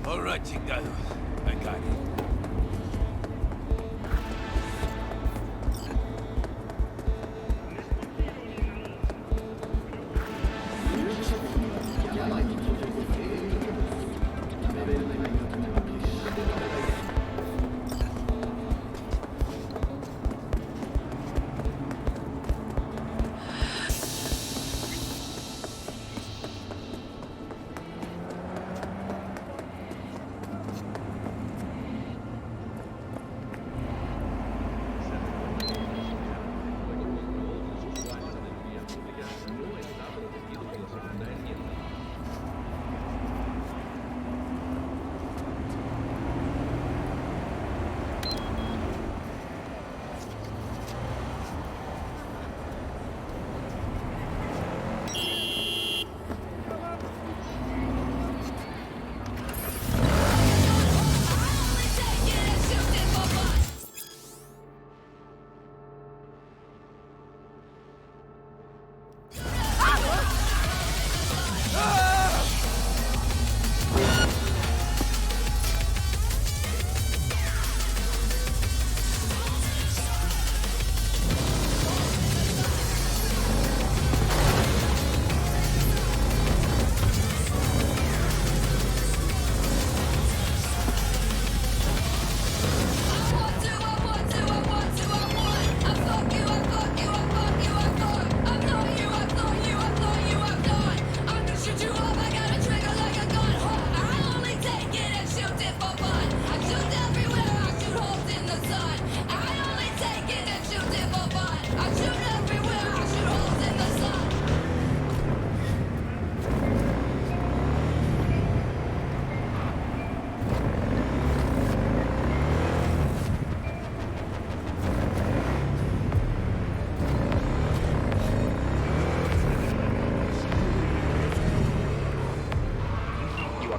All right, chingado. I got it.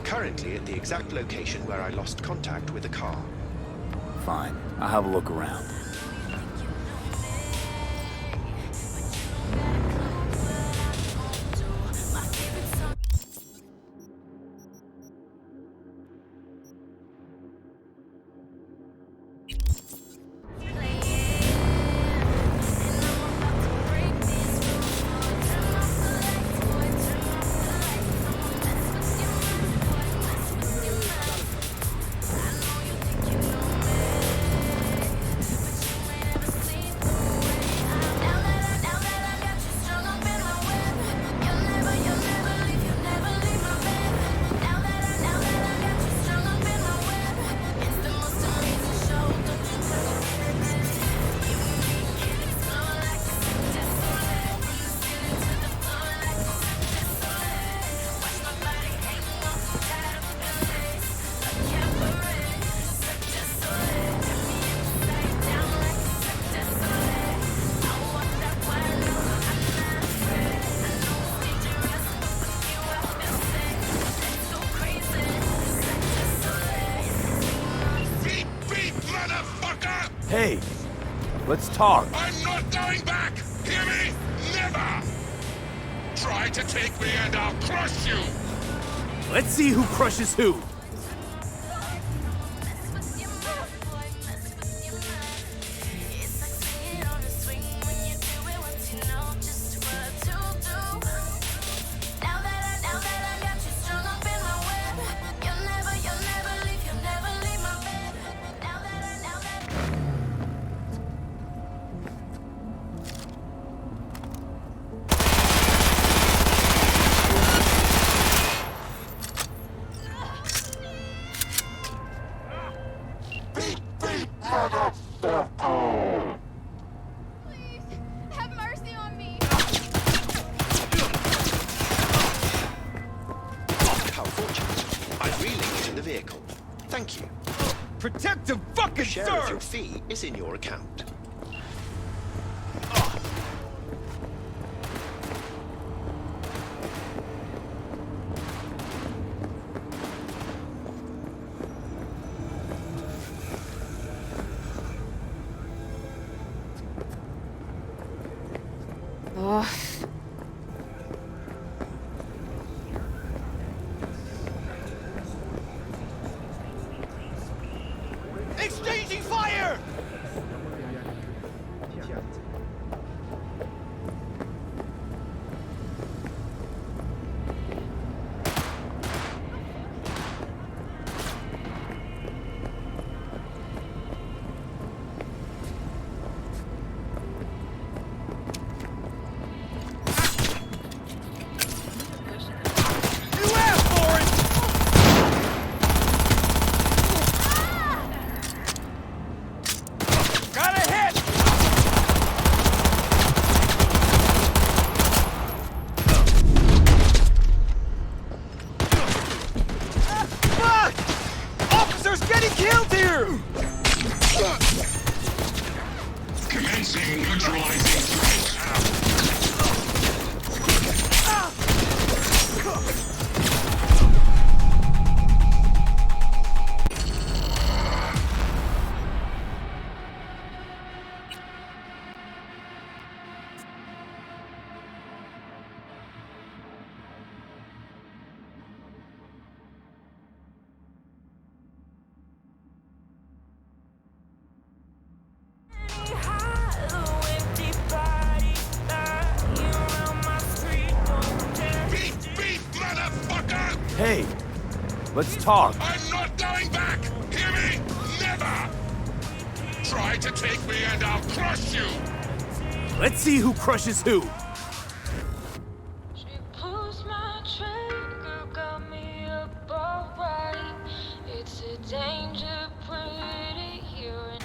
Currently at the exact location where I lost contact with the car. Fine. I'll have a look around. Hey, let's talk. I'm not going back! Hear me? Never! Try to take me and I'll crush you! Let's see who crushes who. How fortunate. I've relocated the vehicle. Thank you. Protect the fucking Share of your serve! fee is in your account. Ugh. Exchanging fire! You asked for it! Got a hit! Fuck! Officers getting killed here! Commencing neutralizing threat. Beef, beef, motherfucker! Hey, let's talk. I'm not going back! Hear me? Never! Try to take me and I'll crush you! Let's see who crushes who. She pulls my trigger, got me up alright. It's a danger pretty here and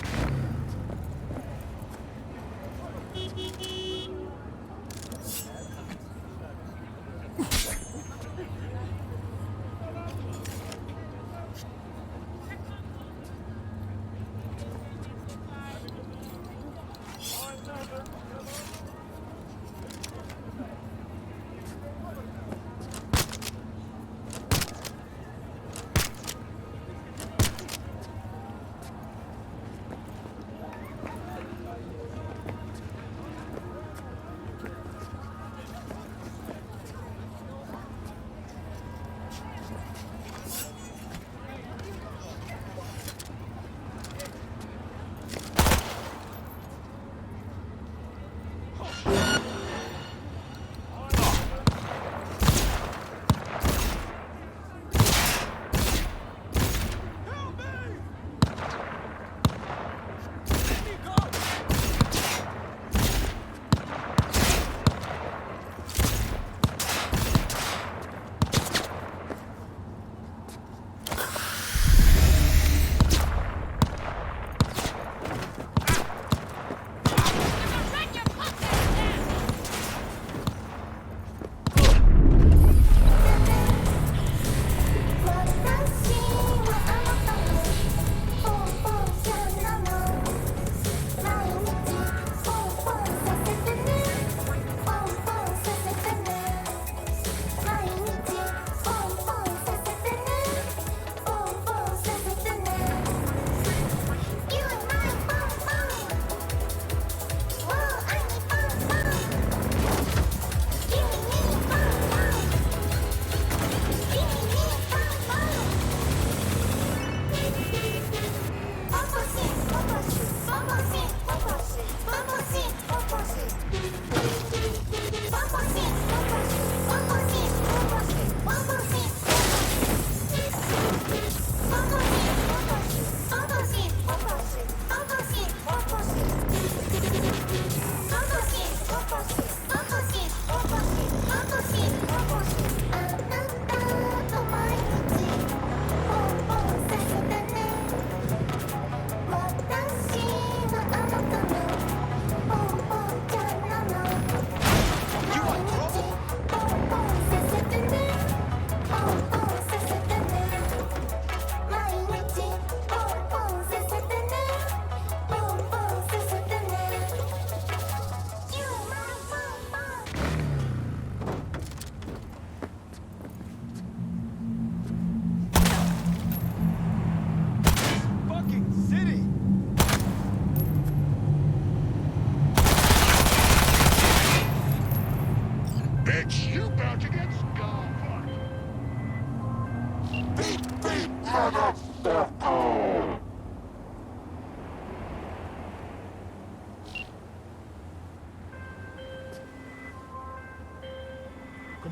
Come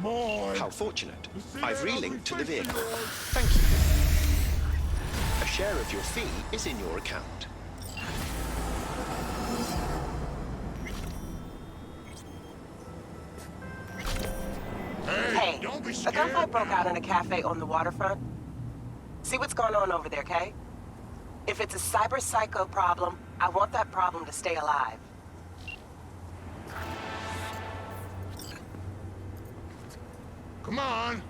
on. How fortunate. See I've that ugly relinked to the face of vehicle. yours? Thank you. A share of your fee is in your account. Hey, don't be A scared. gunfight broke now. out in a cafe on the waterfront. See what's going on over there, Kay? If it's a cyber psycho problem, I want that problem to stay alive. Come on.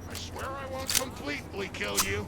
I swear I won't completely kill you.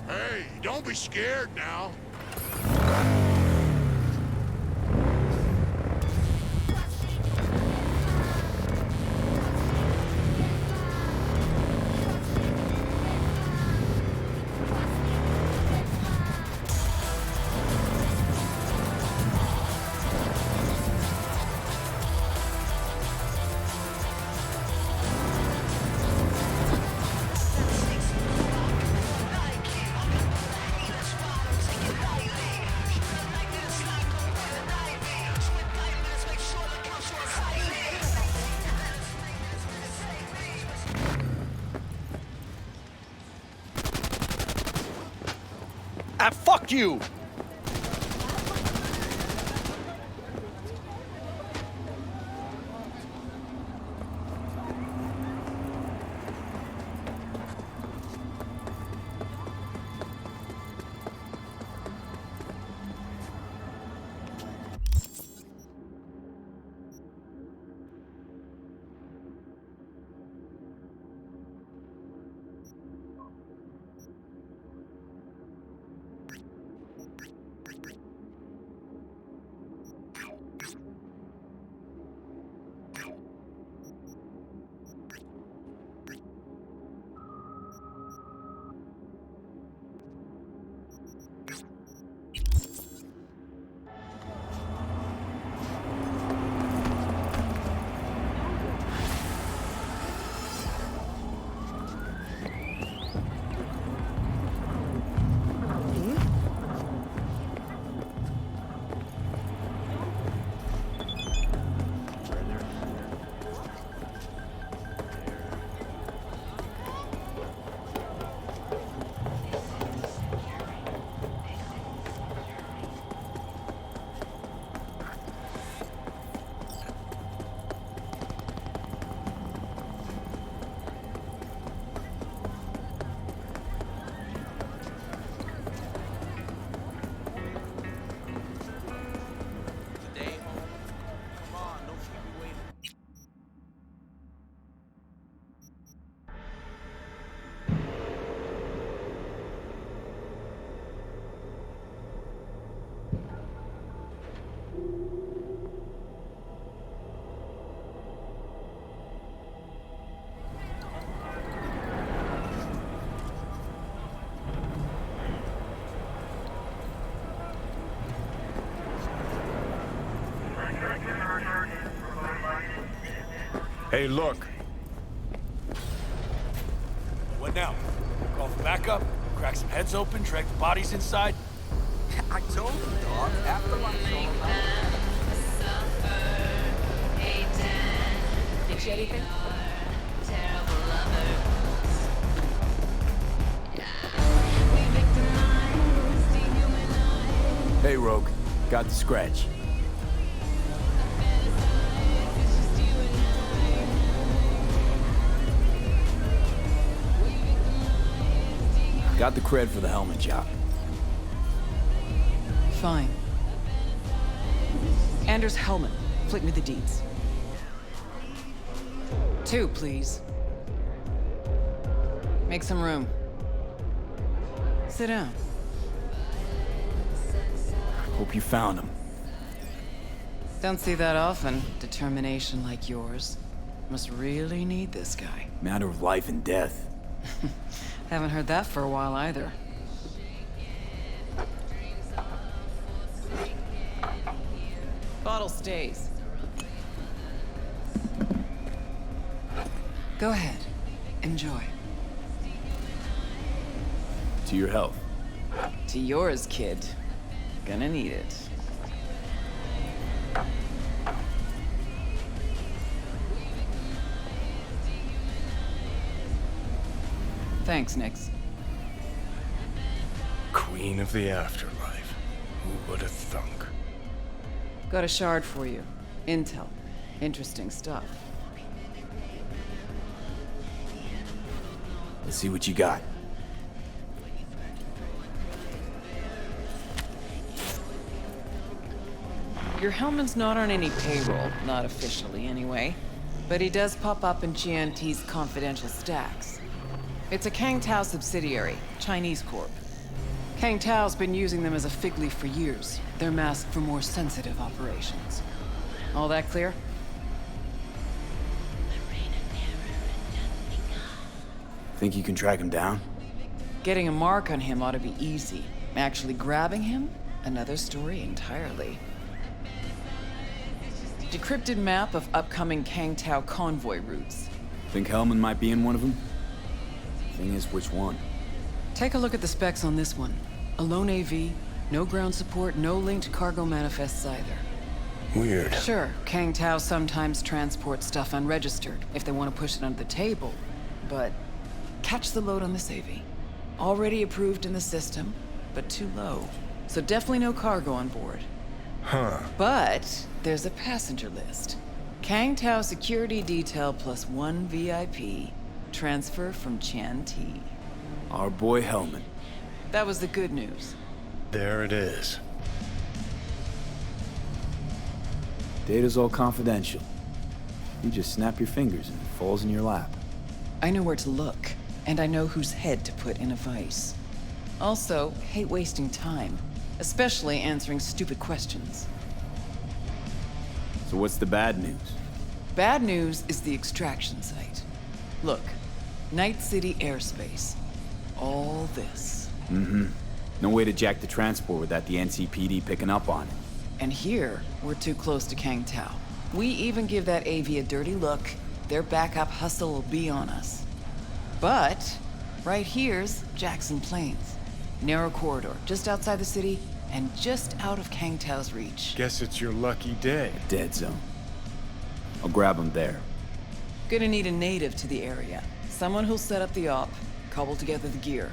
Hey, don't be scared now. Ah, fuck you! Hey, look. What now? Call for backup? Crack some heads open, drag the bodies inside? I told you, dog. After lunch, all about. Did you anything? Hey, Rogue. Got the scratch. Got the cred for the helmet job. Fine. Anders Hellman, flick me the deeds. 2, please. Make some room. Sit down. Hope you found him. Don't see that often. Determination like yours. Must really need this guy. Matter of life and death. Haven't heard that for a while either. Bottle stays. Go ahead. Enjoy. To your health. To yours, kid. Gonna need it. Thanks, Nix. Queen of the afterlife. Who would have thunk? Got a shard for you. Intel. Interesting stuff. Let's see what you got. Your Hellman's not on any payroll, not officially anyway. But he does pop up in GNT's confidential stacks. It's a Kang Tao subsidiary, Chinese corp. Kang Tao's been using them as a fig leaf for years. They're masked for more sensitive operations. All that clear? Think you can track him down? Getting a mark on him ought to be easy. Actually grabbing him? Another story entirely. Decrypted map of upcoming Kang Tao convoy routes. Think Hellman might be in one of them? Thing is, which one? Take a look at the specs on this one. A lone AV, no ground support, no linked cargo manifests either. Weird. Sure, Kang Tao sometimes transports stuff unregistered if they want to push it under the table, but catch the load on this AV. Already approved in the system, but too low. So definitely no cargo on board. Huh. But there's a passenger list. Kang Tao security detail plus 1 VIP. Transfer from Chan T. Our boy Hellman. That was the good news. There it is. Data's all confidential. You just snap your fingers and it falls in your lap. I know where to look, and I know whose head to put in a vice. Also, hate wasting time, especially answering stupid questions. So what's the bad news? Bad news is the extraction site. Look, Night City airspace. All this. Mm-hmm. No way to jack the transport without the NCPD picking up on it. And here, we're too close to Kang Tao. We even give that AV a dirty look, their backup hustle will be on us. But, right here's Jackson Plains. Narrow corridor, just outside the city, and just out of Kang Tao's reach. Guess it's your lucky day. Dead zone. I'll grab him there. Gonna need a native to the area. Someone who'll set up the op, cobble together the gear.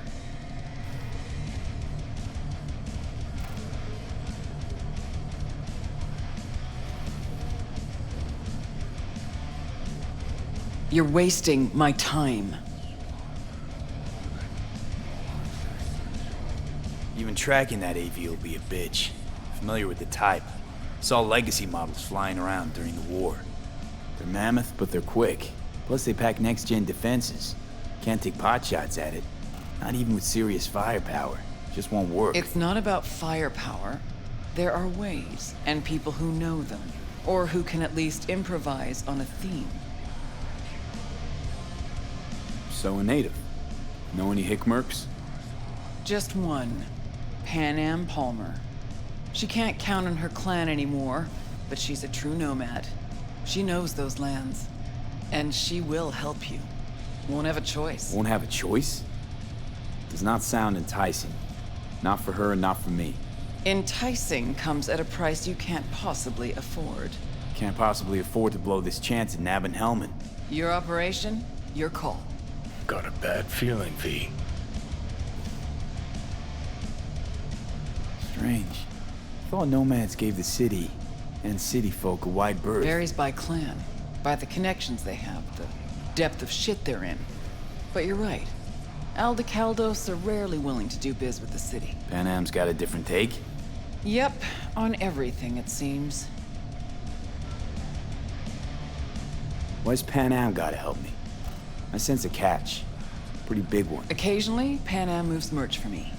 You're wasting my time. Even tracking that AV will be a bitch. Familiar with the type. Saw legacy models flying around during the war. They're mammoth, but they're quick. Plus they pack next-gen defenses. Can't take potshots at it. Not even with serious firepower. Just won't work. It's not about firepower. There are ways, and people who know them. Or who can at least improvise on a theme. So a native. Know any hickmerks? Just one. Pan Am Palmer. She can't count on her clan anymore, but she's a true nomad. She knows those lands. And she will help you. Won't have a choice. Won't have a choice? Does not sound enticing. Not for her and not for me. Enticing comes at a price you can't possibly afford. Can't possibly afford to blow this chance at nabbing Hellman. Your operation, your call. Got a bad feeling, V. Strange. Thought nomads gave the city and city folk a wide berth. Varies by clan, by the connections they have, the depth of shit they're in. But you're right. Aldecaldos are rarely willing to do biz with the city. Panam's got a different take? Yep, on everything it seems. Why's Panam gotta help me? I sense a catch. Pretty big one. Occasionally, Panam moves merch for me.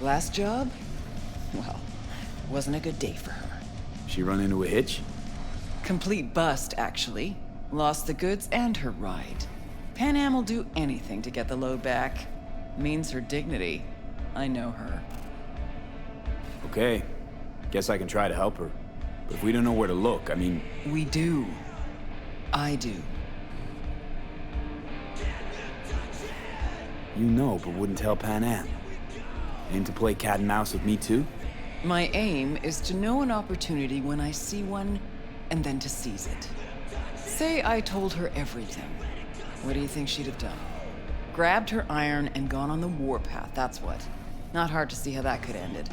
Last job? Well, wasn't a good day for her. She run into a hitch? Complete bust, actually. Lost the goods and her ride. Panam will do anything to get the load back. Means her dignity. I know her. Okay. Guess I can try to help her. But if we don't know where to look, I mean... We do. I do. You know, but wouldn't tell Panam. Aim to play cat and mouse with me too? My aim is to know an opportunity when I see one, and then to seize it. Say I told her everything. What do you think she'd have done? Grabbed her iron and gone on the warpath, that's what. Not hard to see how that could have ended.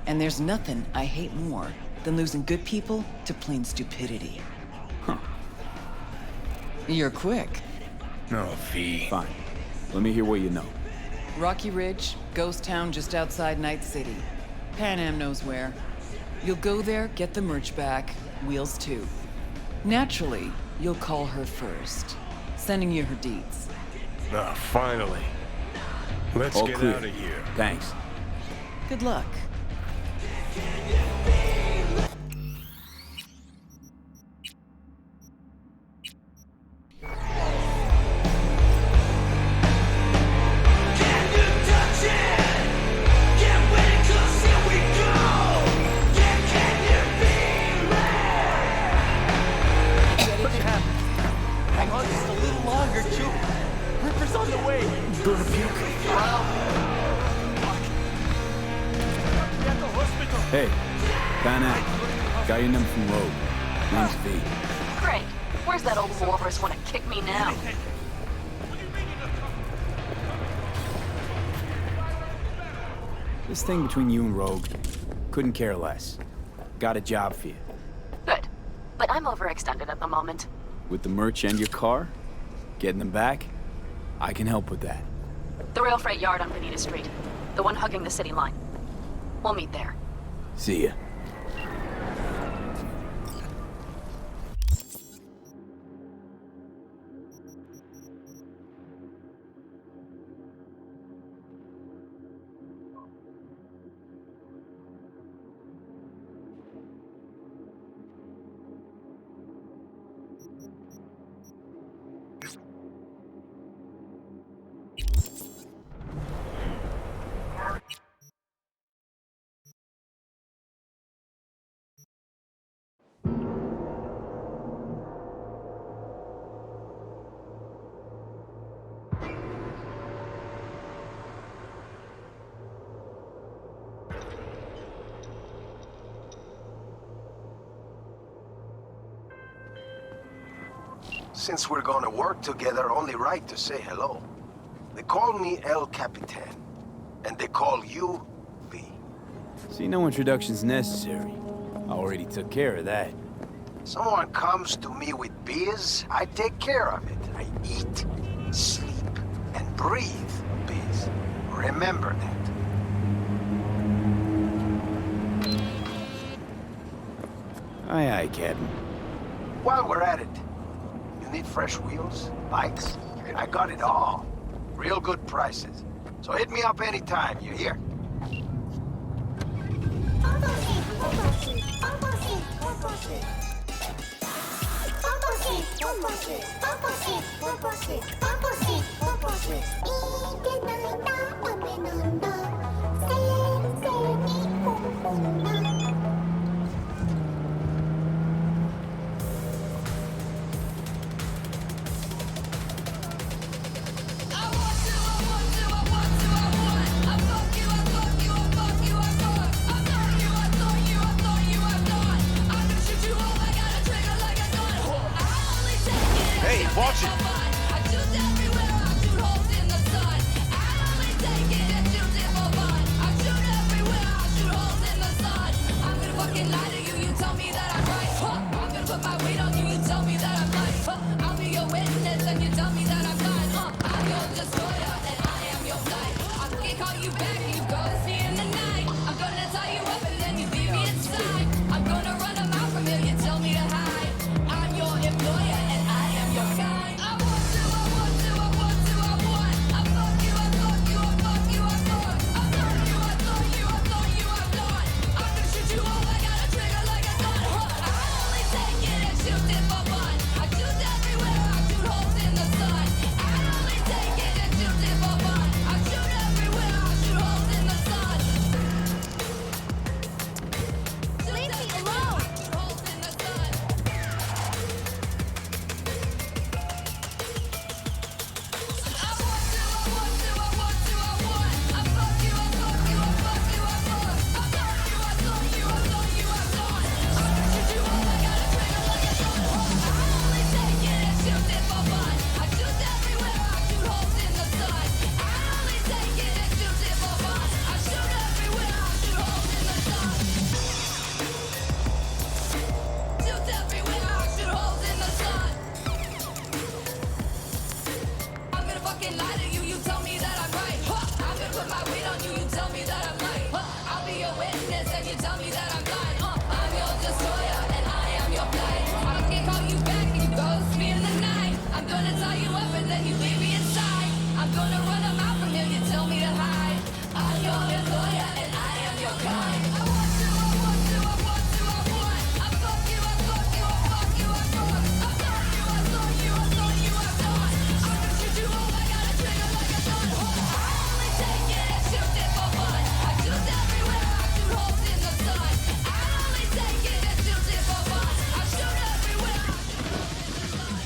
And there's nothing I hate more than losing good people to plain stupidity. Huh. You're quick. No, V. Fine. Let me hear what you know. Rocky Ridge, ghost town just outside Night City. Panam knows where. You'll go there, get the merch back, wheels too. Naturally, you'll call her first, sending you her deeds. Ah, finally. Let's All get clear. out of here. Thanks. Good luck. Hey, Panam. Got your number from Rogue. Name's V. Great. Where's that old walrus want to kick me now? This thing between you and Rogue, couldn't care less. Got a job for you. Good. But I'm overextended at the moment. With the merch and your car? Getting them back? I can help with that. The rail freight yard on Bonita Street. The one hugging the city line. We'll meet there. See ya. Since we're gonna work together, only right to say hello. They call me El Capitan, and they call you V. See, no introduction's necessary. I already took care of that. Someone comes to me with biz, I take care of it. I eat, sleep, and breathe biz. Remember that. Aye, aye, Captain. While we're at it, you need fresh wheels, bikes? I got it all. Real good prices. So hit me up anytime, you hear? Watch it! I shoot everywhere, I shoot holes in the sun. I only take it and shoot it for fun. I shoot everywhere, I shoot holes in the sun. I'm gonna fucking lie to you, you tell me that I'm right. Huh. I'm gonna put my weight on you, you tell me that I'm right. Huh. I'll be your witness and you tell me that I'm blind. I'm your destroyer and I am your flight. I'm gonna call you back and you go see in the night. I'm gonna tie you up and then you leave me inside. I'm gonna run a mile from here, you tell me to hide. I'm your employer and I am your kind. I want to, I want to, I want to, I want. I fuck you, I fuck you, I fuck you, I fuck. I thought you, I thought you, I thought you, I thought. I'm gonna shoot you all, I got a trigger like a gun. I only take it and shoot it for fun. I shoot everywhere, I shoot holes in the sun. I only take it and shoot it for fun. I shoot everywhere, I shoot holes in the sun. Leave me alone. Shoot holes in the sun. I'm gonna fucking lie to you, you tell me that I'm right. Huh. I'm gonna put my weight on you, you tell me that I'm right. Huh. I'll be your witness and you tell me that I'm blind. I'm your destroyer and I am your blind. I'm gonna call you back and you ghost me in the night. I'm gonna tie you up and then you leave me inside. I'm gonna run a mile from here, you tell me to hide. I'm your employer and I am your kind. I want to, I want to, I want to, I want. I fuck you, I fuck you, I fuck you, I fuck. I thought you, I thought you, I thought you, I thought. I'm gonna shoot you all, I got a trigger like a gun. I only take it and shoot it for fun. I shoot everywhere, I shoot holes in the sun. I only take it and shoot it for fun. I shoot everywhere, I shoot holes in the sun.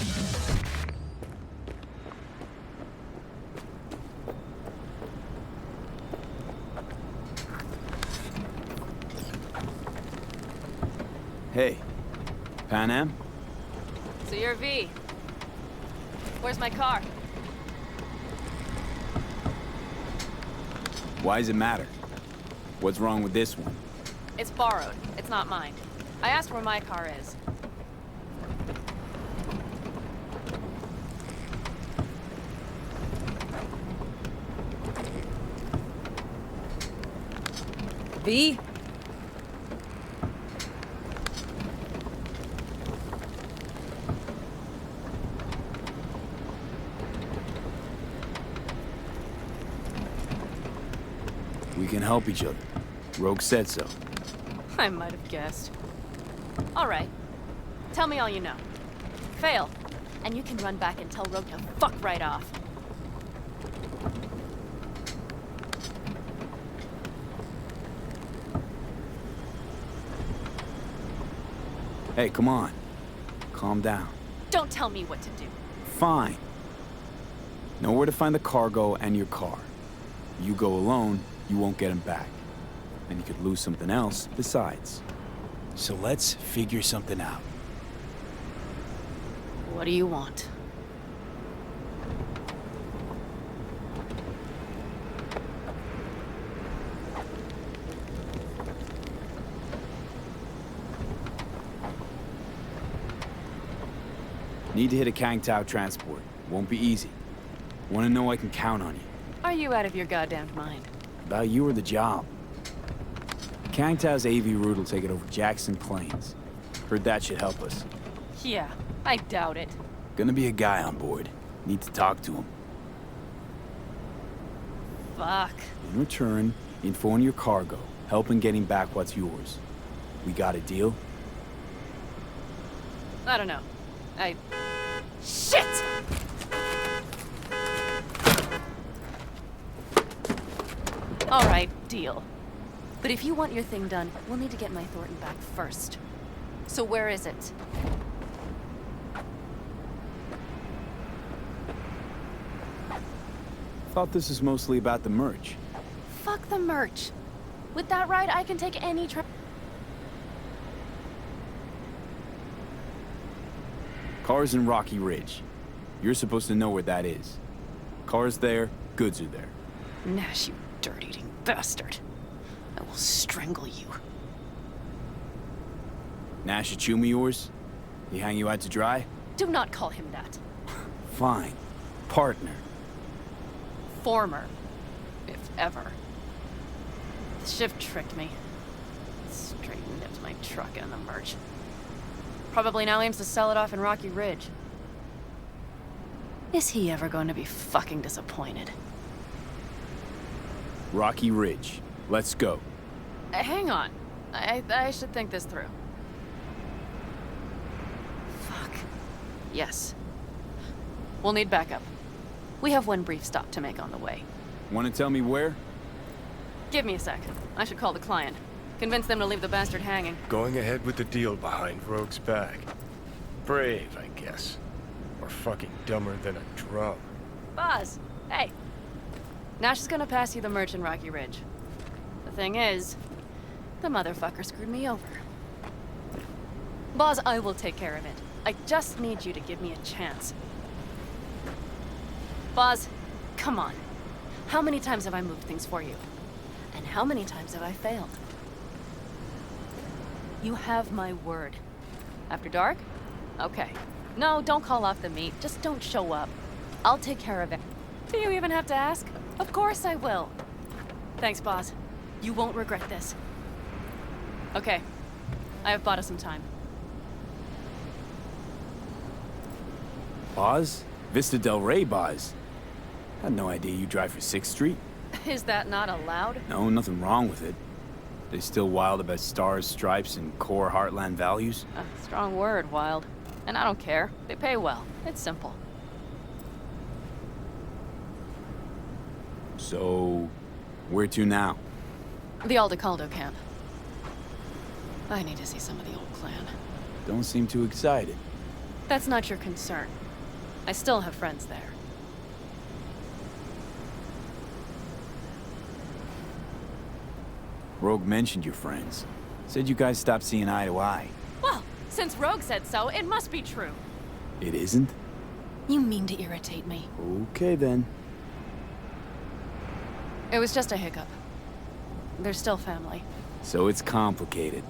Hey, Pan Am? So you're V. Where's my car? Why does it matter? What's wrong with this one? It's borrowed. It's not mine. I asked where my car is. V? We can help each other. Rogue said so. I might have guessed. All right. Tell me all you know. Fail, and you can run back and tell Rogue to fuck right off. Hey, come on. Calm down. Don't tell me what to do. Fine. Know where to find the cargo and your car. You go alone, you won't get him back. And you could lose something else besides. So let's figure something out. What do you want? Need to hit a Kang Tao transport. Won't be easy. Want to know I can count on you. Are you out of your goddamn mind? About you or the job. Kang Tao's AV route will take it over Jackson Plains. Heard that should help us. Yeah, I doubt it. Gonna be a guy on board. Need to talk to him. Fuck. In return, info on your cargo. Help in getting back what's yours. We got a deal? I don't know. Shit! All right, deal. But if you want your thing done, we'll need to get my Thornton back first. So where is it? Thought this was mostly about the merch. Fuck the merch. With that ride, I can take any Car's in Rocky Ridge. You're supposed to know where that is. Car's there, goods are there. Nash, you dirt-eating bastard. I will strangle you. Nash a chum of yours? He hang you out to dry? Do not call him that. Fine. Partner. Former. If ever. The shift tricked me. Straight nipped my truck and the merch. Probably now aims to sell it off in Rocky Ridge. Is he ever going to be fucking disappointed? Rocky Ridge. Let's go. Hang on. I should think this through. Fuck. Yes. We'll need backup. We have one brief stop to make on the way. Want to tell me where? Give me a sec. I should call the client. Convince them to leave the bastard hanging. Going ahead with the deal behind Rogue's back. Brave, I guess. Or fucking dumber than a drum. Boz, hey. Nash is gonna pass you the merch in Rocky Ridge. The thing is, the motherfucker screwed me over. Boz, I will take care of it. I just need you to give me a chance. Boz, come on. How many times have I moved things for you? And how many times have I failed? You have my word. After dark? Okay. No, don't call off the meet. Just don't show up. I'll take care of it. Do you even have to ask? Of course I will. Thanks, boss. You won't regret this. Okay. I have bought us some time. Boz? Vista Del Rey Boz. Had no idea you drive for 6th Street. Is that not allowed? No, nothing wrong with it. They still wild about stars, stripes, and core Heartland values? A strong word, wild. And I don't care. They pay well. It's simple. So, where to now? The Aldecaldo camp. I need to see some of the old clan. Don't seem too excited. That's not your concern. I still have friends there. Rogue mentioned your friends. Said you guys stopped seeing eye to eye. Well, since Rogue said so, it must be true. It isn't? You mean to irritate me. Okay then. It was just a hiccup. They're still family. So it's complicated.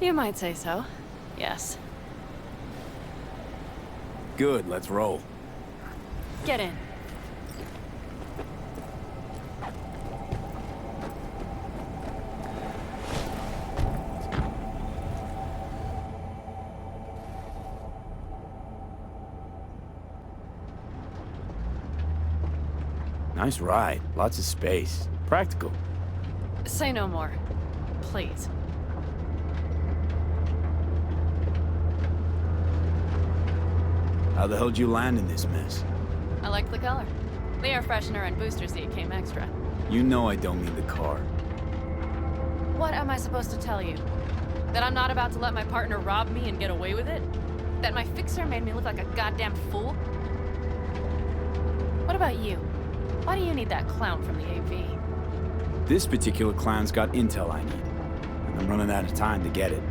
You might say so. Yes. Good, let's roll. Get in. Nice ride. Lots of space. Practical. Say no more. Please. How the hell did you land in this mess? I liked the color. The air freshener and booster seat came extra. You know I don't mean the car. What am I supposed to tell you? That I'm not about to let my partner rob me and get away with it? That my fixer made me look like a goddamn fool? What about you? Why do you need that clown from the AV? This particular clown's got intel I need. And I'm running out of time to get it.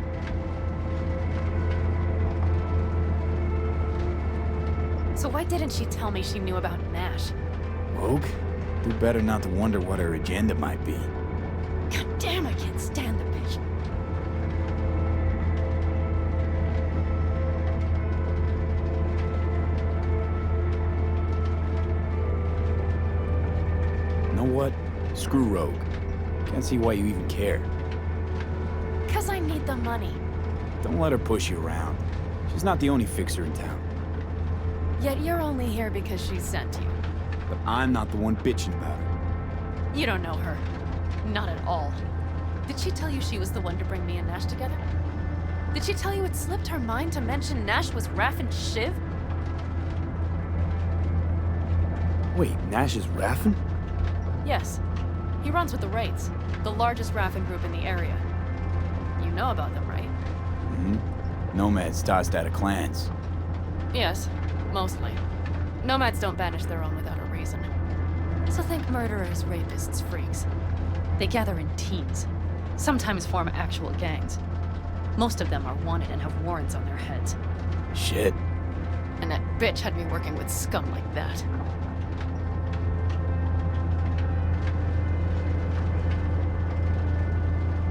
So why didn't she tell me she knew about Nash? Rogue? Do better not to wonder what her agenda might be. God damn, I can't stand the bitch. You know what? Screw Rogue. Can't see why you even care. 'Cause I need the money. Don't let her push you around. She's not the only fixer in town. Yet you're only here because she sent you. But I'm not the one bitching about her. You don't know her. Not at all. Did she tell you she was the one to bring me and Nash together? Did she tell you it slipped her mind to mention Nash was Raffen Shiv? Wait, Nash is Raffen? Yes. He runs with the Wraiths, the largest Raffen group in the area. You know about them, right? Mm-hmm. Nomads tossed out of clans. Yes, mostly. Nomads don't banish their own without a reason. So think murderers, rapists, freaks. They gather in teams, sometimes form actual gangs. Most of them are wanted and have warrants on their heads. Shit. And that bitch had me working with scum like that.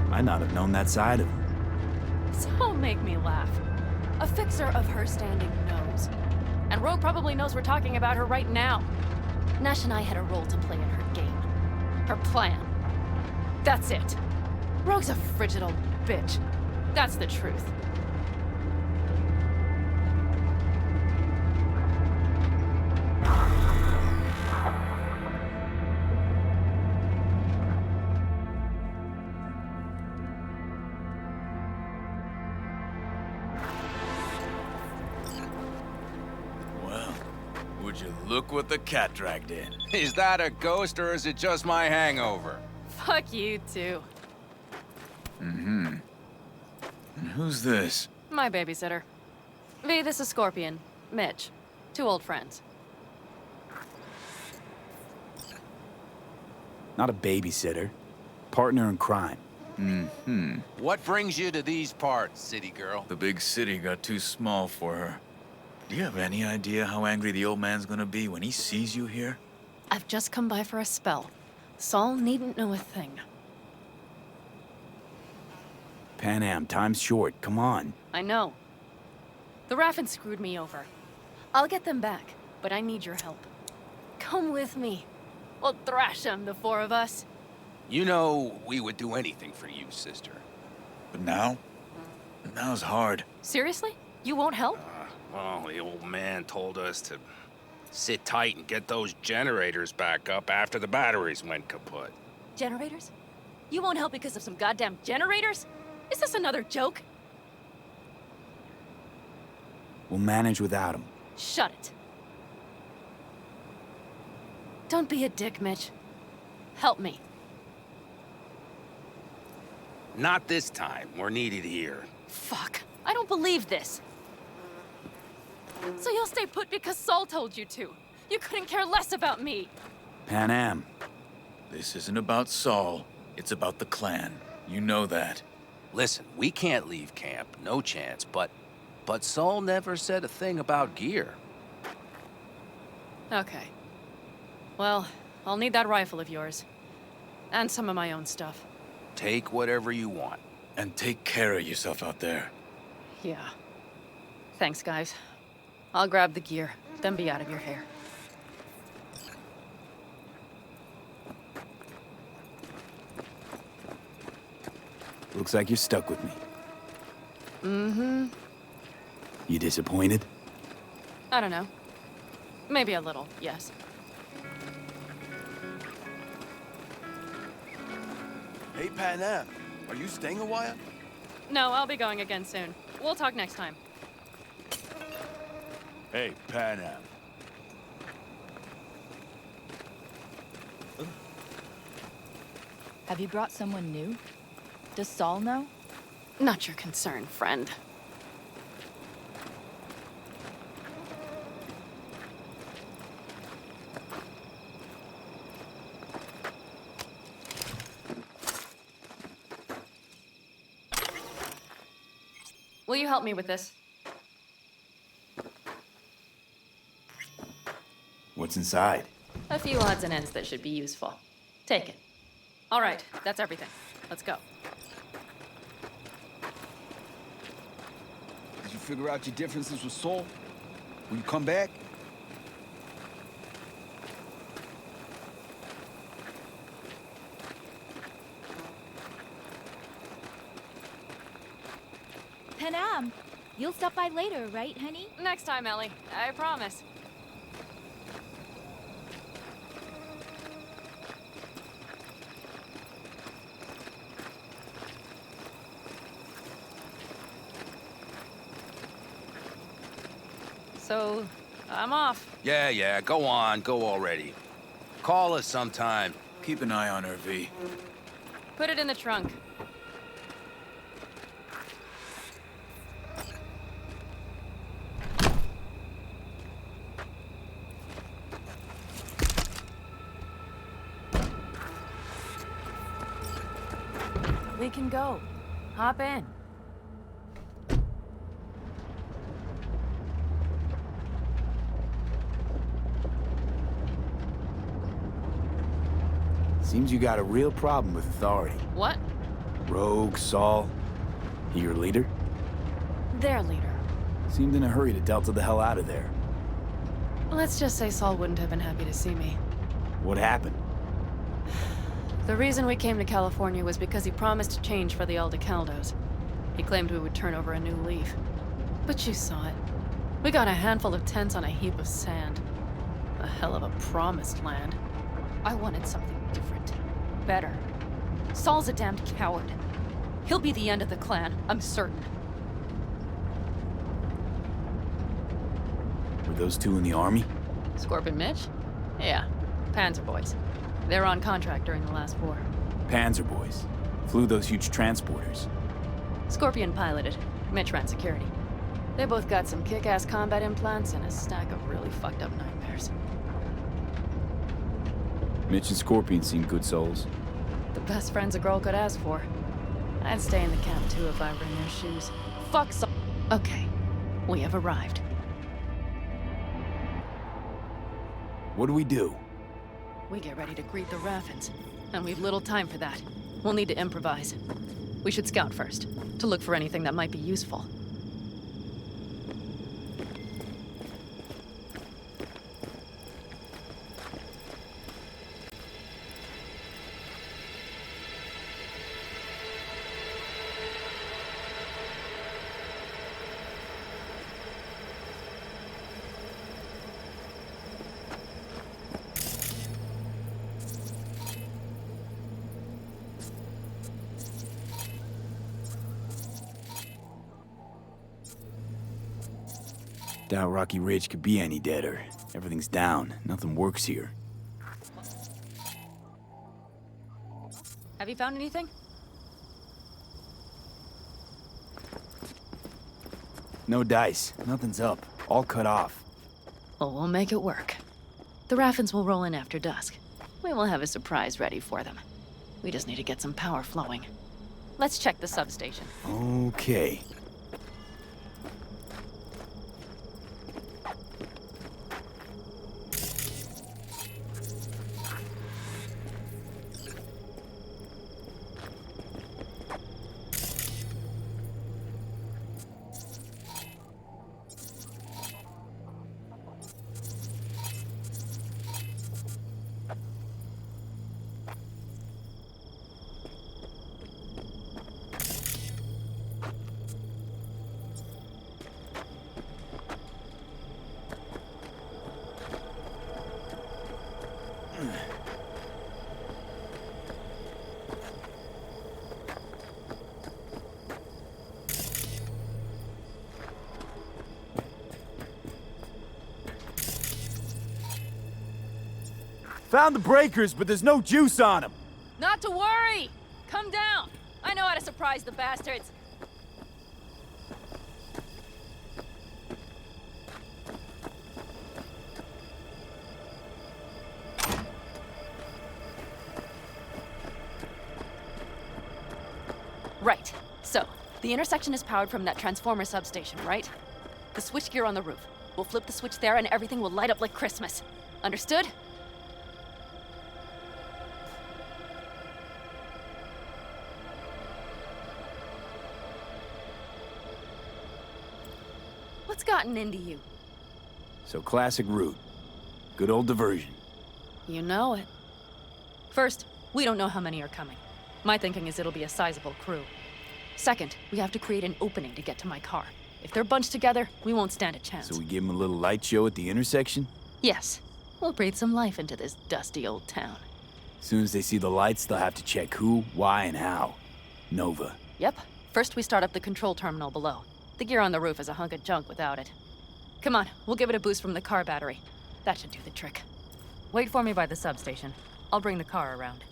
Might not have known that side of him. So make me laugh. A fixer of her standing knows. And Rogue probably knows we're talking about her right now. Nash and I had a role to play in her game. Her plan. That's it. Rogue's a frigid old bitch. That's the truth. Well, would you look what the cat dragged in? Is that a ghost or is it just my hangover? Fuck you too. Mm-hmm. And who's this? My babysitter. V, this is Scorpion. Mitch. Two old friends. Not a babysitter. Partner in crime. Mm-hmm. What brings you to these parts, city girl? The big city got too small for her. Do you have any idea how angry the old man's gonna be when he sees you here? I've just come by for a spell. Saul needn't know a thing. Pan Am, time's short. Come on. I know. The Raffin screwed me over. I'll get them back, but I need your help. Come with me. We'll thrash them, the four of us. You know we would do anything for you, sister. But now? Now's hard. Seriously? You won't help? Well, the old man told us to sit tight and get those generators back up after the batteries went kaput. Generators? You won't help because of some goddamn generators? Is this another joke? We'll manage without him. Shut it. Don't be a dick, Mitch. Help me. Not this time. We're needed here. Fuck. I don't believe this. So you'll stay put because Saul told you to. You couldn't care less about me. Pan Am. This isn't about Saul. It's about the clan. You know that. Listen, we can't leave camp. No chance. But Saul never said a thing about gear. Okay. Well, I'll need that rifle of yours. And some of my own stuff. Take whatever you want. And take care of yourself out there. Yeah. Thanks, guys. I'll grab the gear, then be out of your hair. Looks like you're stuck with me. Mm-hmm. You disappointed? I don't know. Maybe a little, yes. Hey, Pan Am, are you staying a while? No, I'll be going again soon. We'll talk next time. Hey, Pan Am. Have you brought someone new? Does Saul know? Not your concern, friend. Will you help me with this? What's inside? A few odds and ends that should be useful. Take it. All right, that's everything. Let's go. Did you figure out your differences with Saul? Will you come back? Pan Am, you'll stop by later, right, honey? Next time, Ellie. I promise. So, I'm off. Yeah, go on. Go already. Call us sometime. Keep an eye on her, V. Put it in the trunk. We can go. Hop in. Seems you got a real problem with authority. What? Rogue, Saul. He your leader? Their leader. Seemed in a hurry to Delta the hell out of there. Let's just say Saul wouldn't have been happy to see me. What happened? The reason we came to California was because he promised to change for the Aldecaldos. He claimed we would turn over a new leaf. But you saw it. We got a handful of tents on a heap of sand. A hell of a promised land. I wanted something different. Better. Saul's a damned coward. He'll be the end of the clan, I'm certain. Were those two in the army? Scorpion Mitch? Yeah, Panzer boys. They were on contract during the last war. Panzer boys. Flew those huge transporters. Scorpion piloted. Mitch ran security. They both got some kick-ass combat implants and a stack of really fucked up nightmares. Mitch and Scorpion seem good souls. The best friends a girl could ask for. I'd stay in the camp too if I were in their shoes. Fuck so- Okay, we have arrived. What do we do? We get ready to greet the Raffins, and we've little time for that. We'll need to improvise. We should scout first, to look for anything that might be useful. Doubt Rocky Ridge could be any deader. Everything's down. Nothing works here. Have you found anything? No dice. Nothing's up. All cut off. Well, we'll make it work. The Raffins will roll in after dusk. We will have a surprise ready for them. We just need to get some power flowing. Let's check the substation. Okay. Found the breakers, but there's no juice on them. Not to worry! Come down! I know how to surprise the bastards. Right. So, the intersection is powered from that transformer substation, right? The switchgear on the roof. We'll flip the switch there and everything will light up like Christmas. Understood? What's gotten into you? So classic route. Good old diversion. You know it. First, we don't know how many are coming. My thinking is it'll be a sizable crew. Second, we have to create an opening to get to my car. If they're bunched together, we won't stand a chance. So we give them a little light show at the intersection? Yes. We'll breathe some life into this dusty old town. As soon as they see the lights, they'll have to check who, why, and how. Nova. Yep. First, we start up the control terminal below. The gear on the roof is a hunk of junk without it. Come on, we'll give it a boost from the car battery. That should do the trick. Wait for me by the substation. I'll bring the car around.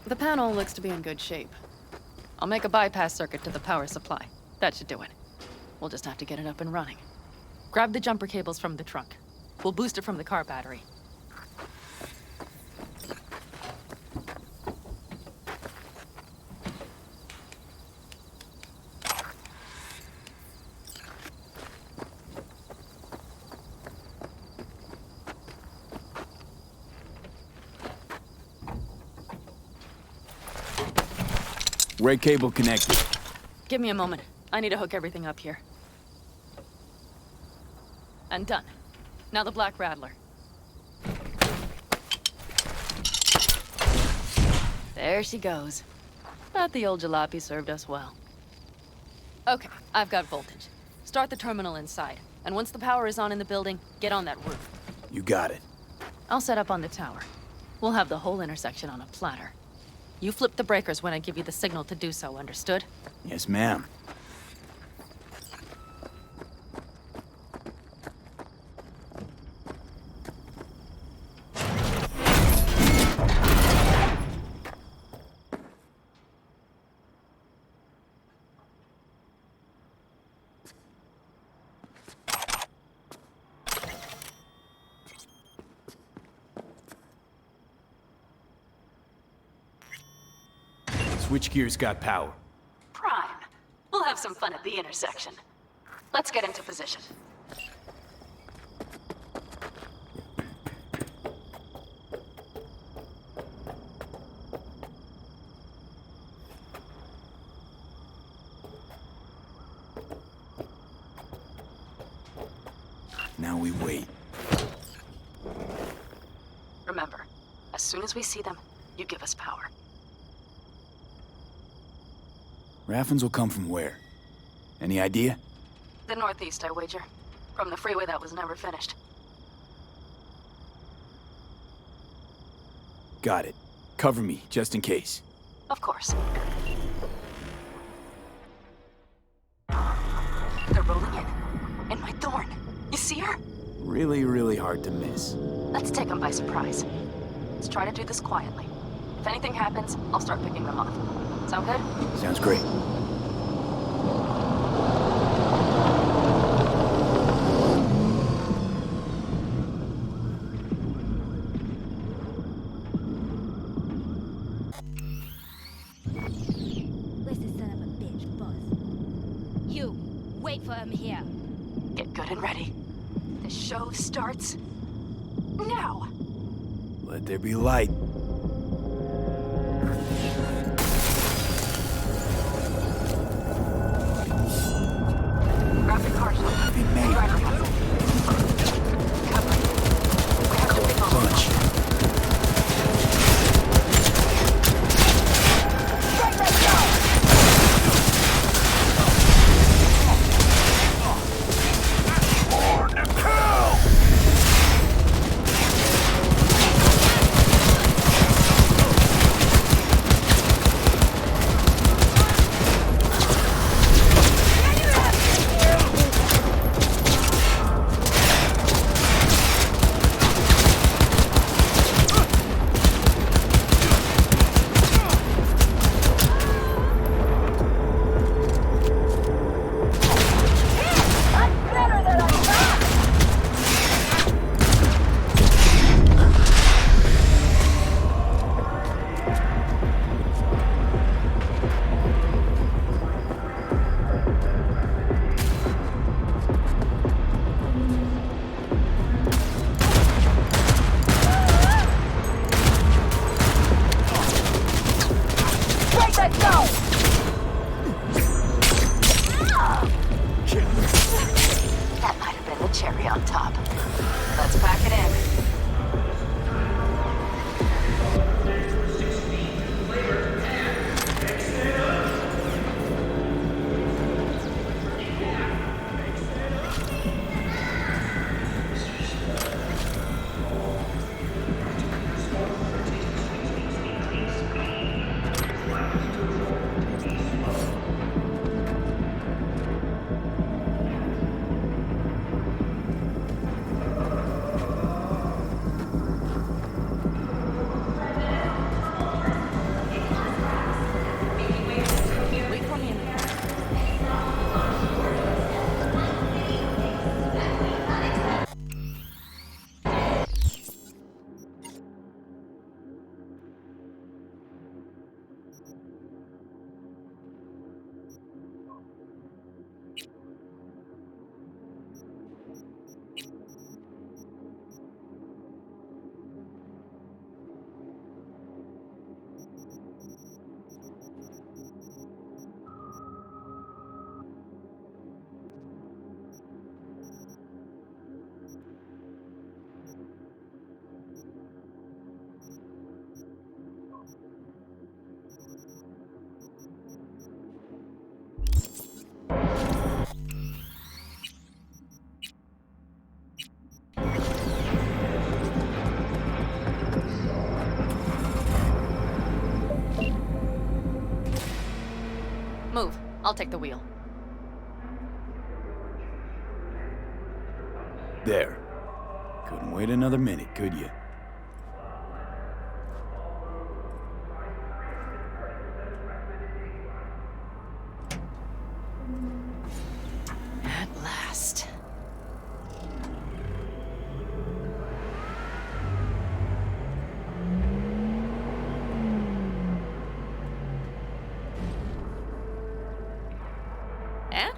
The panel looks to be in good shape. I'll make a bypass circuit to the power supply. That should do it. We'll just have to get it up and running. Grab the jumper cables from the trunk. We'll boost it from the car battery. Red cable connected. Give me a moment. I need to hook everything up here. And done. Now the Black Rattler. There she goes. But the old jalopy served us well. Okay, I've got voltage. Start the terminal inside. And once the power is on in the building, get on that roof. You got it. I'll set up on the tower. We'll have the whole intersection on a platter. You flip the breakers when I give you the signal to do so, understood? Yes, ma'am. Switchgear's got power. Prime. We'll have some fun at the intersection. Let's get into position. Now we wait. Remember, as soon as we see them, you give us power. Raffens will come from where? Any idea? The northeast, I wager. From the freeway that was never finished. Got it. Cover me, just in case. Of course. They're rolling in. In my thorn. You see her? Really, really hard to miss. Let's take them by surprise. Let's try to do this quietly. If anything happens, I'll start picking them off. Sound good? Sounds great. Where's the son of a bitch, boss? You, wait for him here. Get good and ready. The show starts now. Let there be light. Graphic card shot. Been made. Driver has it. Cover. We have to pick off. Punch. Move. I'll take the wheel. There. Couldn't wait another minute, could you? At last. And?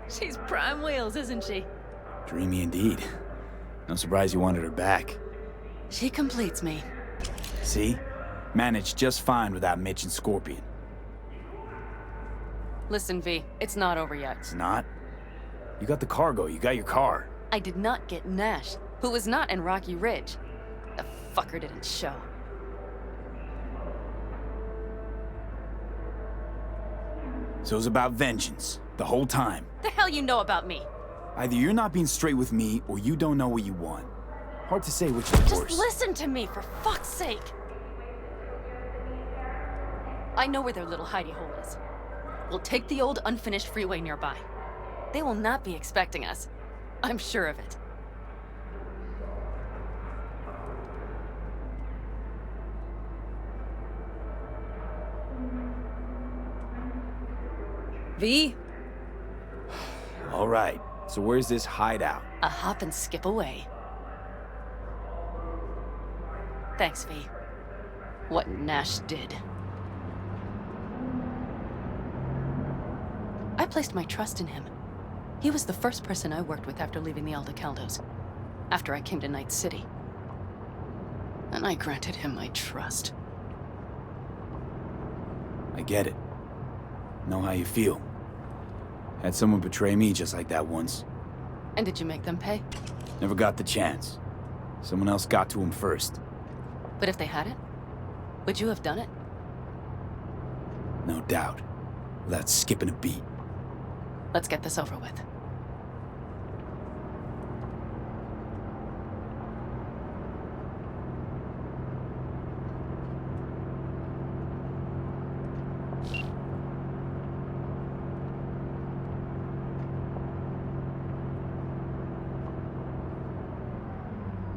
She's prime wheels, isn't she? Dreamy indeed. No surprise you wanted her back. She completes me. See? Managed just fine without Mitch and Scorpion. Listen, V, it's not over yet. It's not? You got the cargo, you got your car. I did not get Nash, who was not in Rocky Ridge. The fucker didn't show. So it was about vengeance, the whole time. The hell you know about me? Either you're not being straight with me, or you don't know what you want. Hard to say which is worse. Just listen to me, for fuck's sake. I know where their little hidey hole is. We'll take the old unfinished freeway nearby. They will not be expecting us. I'm sure of it. V? All right, so where's this hideout? A hop and skip away. Thanks, V. What Nash did. I placed my trust in him. He was the first person I worked with after leaving the Aldecaldos, after I came to Night City. And I granted him my trust. I get it. Know how you feel. Had someone betray me just like that once. And did you make them pay? Never got the chance. Someone else got to him first. But if they hadn't, would you have done it? No doubt. Without skipping a beat. Let's get this over with.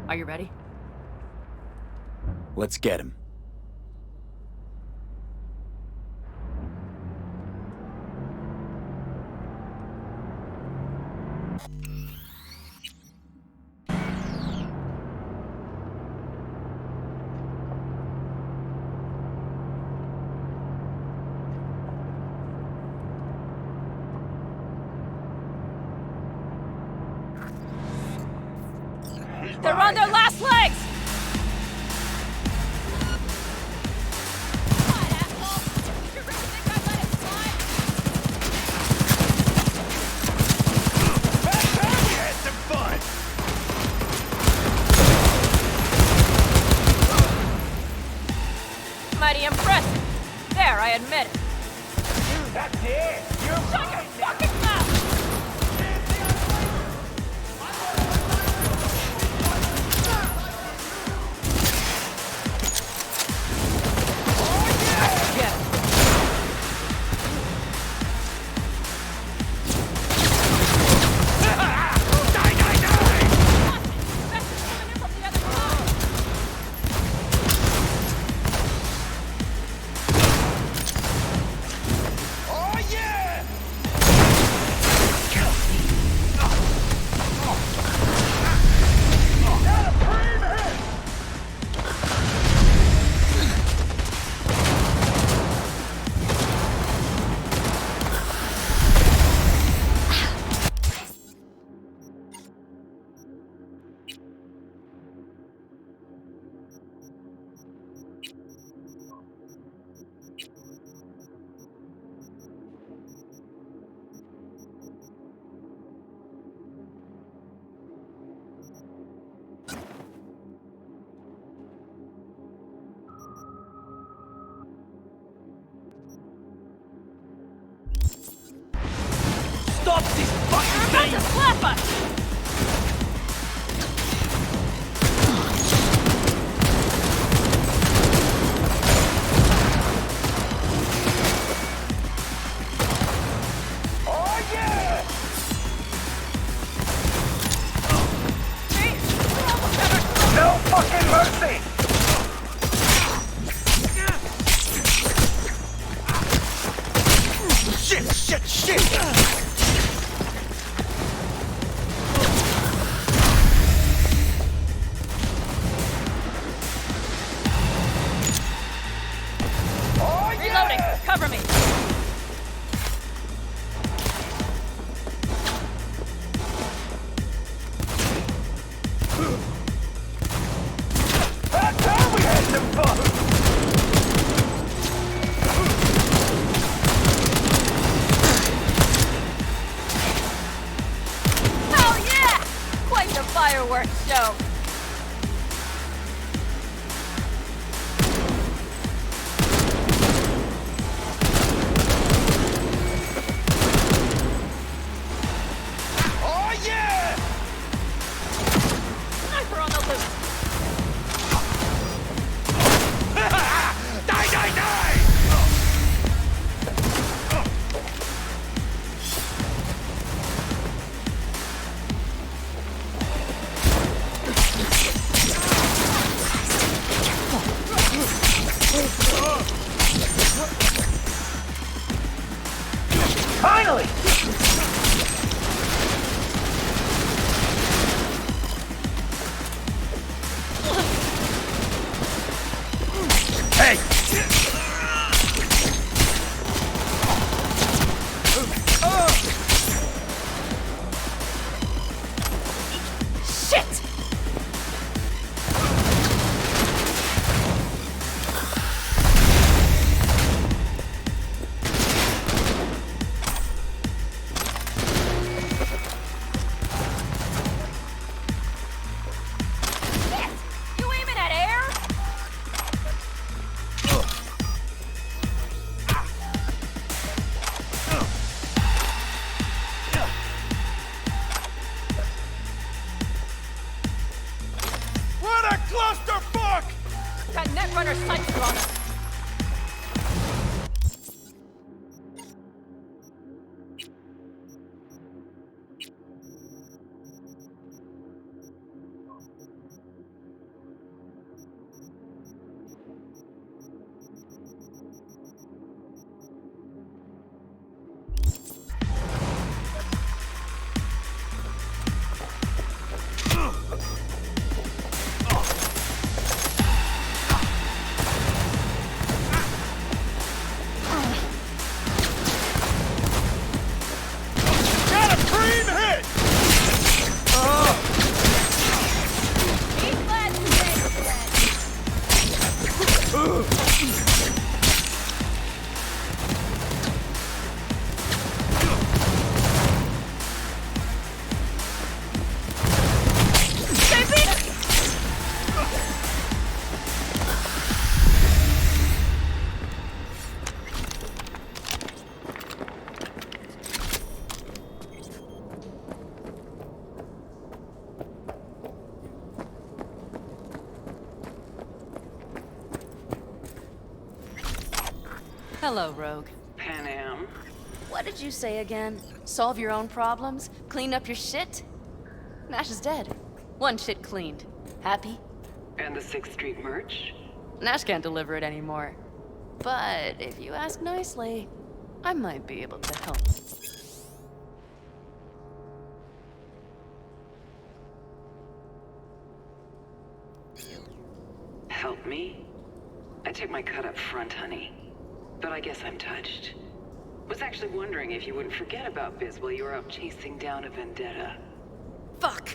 Are you ready? Let's get him. They're on their last legs! Mighty impressive. There, I admit it. Dude, that's it! Shut your fucking mouth! Get him. Stop this fucking They're about to slap us! Shit! Reloading! Cover me! Hell yeah! Quite the fireworks show! Oh yeah! Sniper on the loose! Die! Finally! Hey! Shit! Shit! You aiming at air? What a clusterfuck! Got Netrunner sights on us. Got a cream hit! Be glad to make friends. Hello, Rogue. Pan Am. What did you say again? Solve your own problems? Clean up your shit? Nash is dead. One shit cleaned. Happy? And the 6th Street merch? Nash can't deliver it anymore. But if you ask nicely, I might be able to help. Help me? I took my cut up front, honey. But I guess I'm touched. Was actually wondering if you wouldn't forget about Biz while you were out chasing down a vendetta. Fuck!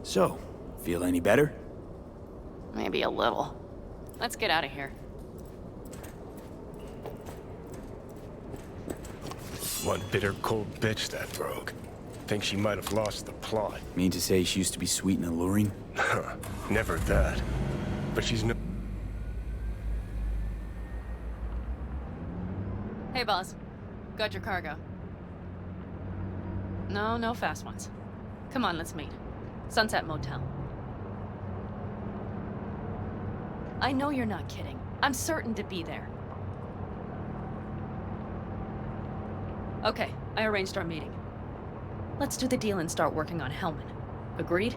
So, feel any better? Maybe a little. Let's get out of here. One bitter, cold bitch, that rogue. Think she might have lost the plot. Mean to say she used to be sweet and alluring? Never that. But she's no... Hey, boss. Got your cargo. No fast ones. Come on, let's meet. Sunset Motel. I know you're not kidding. I'm certain to be there. Okay, I arranged our meeting. Let's do the deal and start working on Hellman. Agreed?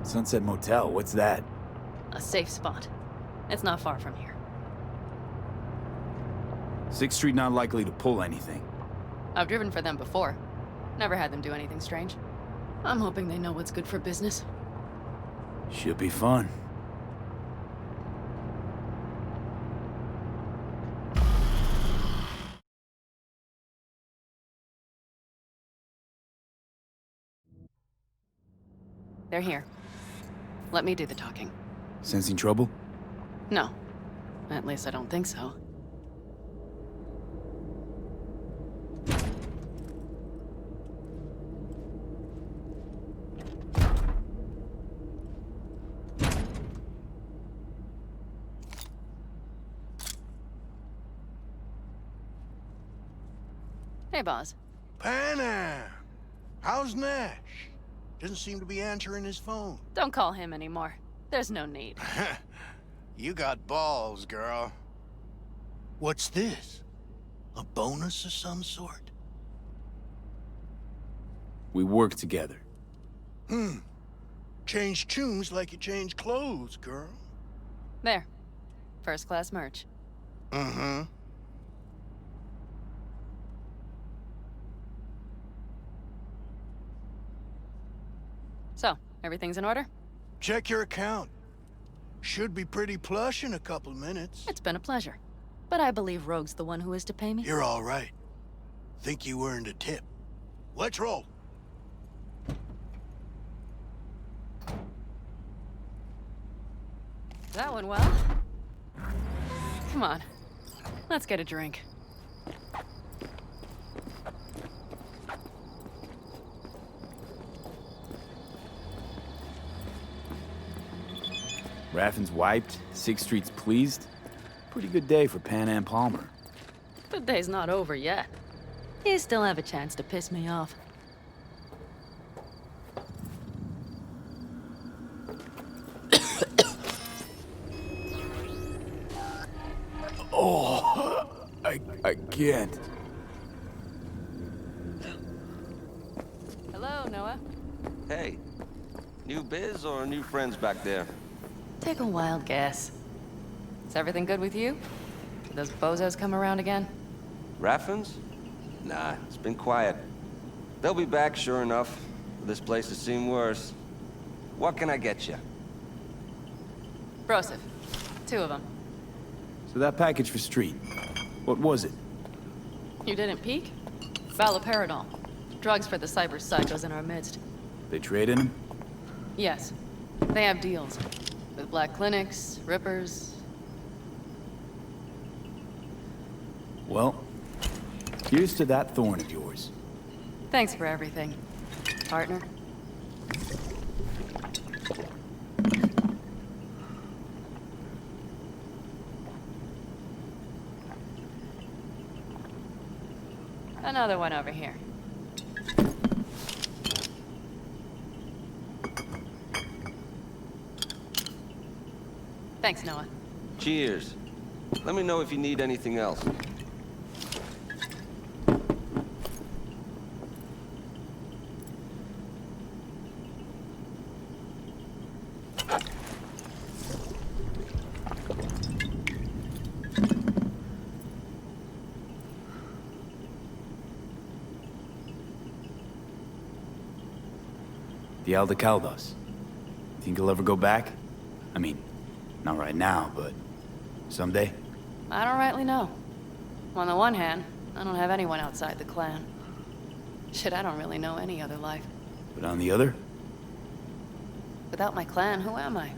Sunset Motel, what's that? A safe spot. It's not far from here. 6th Street not likely to pull anything. I've driven for them before. Never had them do anything strange. I'm hoping they know what's good for business. Should be fun. They're here. Let me do the talking. Sensing trouble? No. At least I don't think so. Hey, boss. Panam! How's Nash? Doesn't seem to be answering his phone. Don't call him anymore. There's no need. You got balls, girl. What's this? A bonus of some sort? We work together. Change tunes like you change clothes, girl. There. First class merch. Mm-hmm. So, everything's in order? Check your account. Should be pretty plush in a couple minutes. It's been a pleasure. But I believe Rogue's the one who is to pay me. You're all right. Think you earned a tip. Let's roll. That went well. Come on. Let's get a drink. Raffin's wiped, 6th Street's pleased. Pretty good day for Panam Palmer. The day's not over yet. You still have a chance to piss me off. Oh, I can't. Hello, Noah. Hey, new biz or new friends back there? Take a wild guess. Is everything good with you? Did those bozos come around again? Raffins? Nah, it's been quiet. They'll be back, sure enough. This place has seen worse. What can I get you? Broseph. 2 of them. So that package for Street, what was it? You didn't peek? Valoperidol. Drugs for the cyber psychos in our midst. They traded him? Yes. They have deals. With black clinics, rippers. Well, here's to that thorn of yours. Thanks for everything, partner. Another one over here. Thanks, Noah. Cheers. Let me know if you need anything else. The Aldecaldos. Think he'll ever go back? I mean, not right now, but someday? I don't rightly know. On the one hand, I don't have anyone outside the clan. Shit, I don't really know any other life. But on the other? Without my clan, who am I?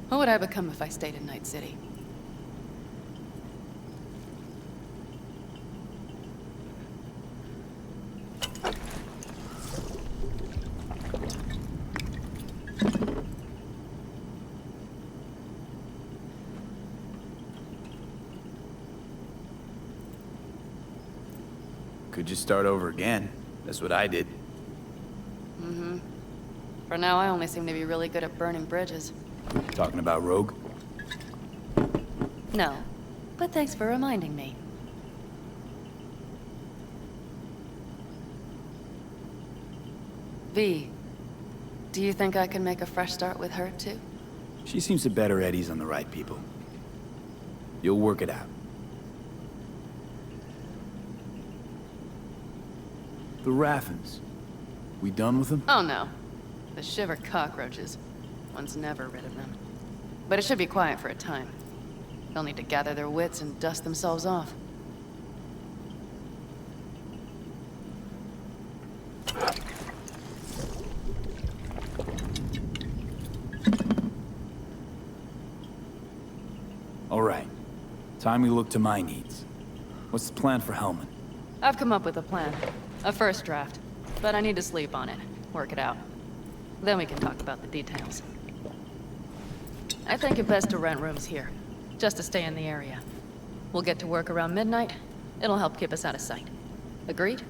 Who would I become if I stayed in Night City? Could just start over again. That's what I did. Mm-hmm. For now, I only seem to be really good at burning bridges. Talking about Rogue? No, but thanks for reminding me. V. Do you think I can make a fresh start with her, too? She seems to bet her eddies on the right people. You'll work it out. The Raffens. We done with them? Oh, no. The shiver cockroaches. One's never rid of them. But it should be quiet for a time. They'll need to gather their wits and dust themselves off. All right. Time we look to my needs. What's the plan for Hellman? I've come up with a plan. A first draft. But I need to sleep on it. Work it out. Then we can talk about the details. I think it best to rent rooms here. Just to stay in the area. We'll get to work around midnight. It'll help keep us out of sight. Agreed?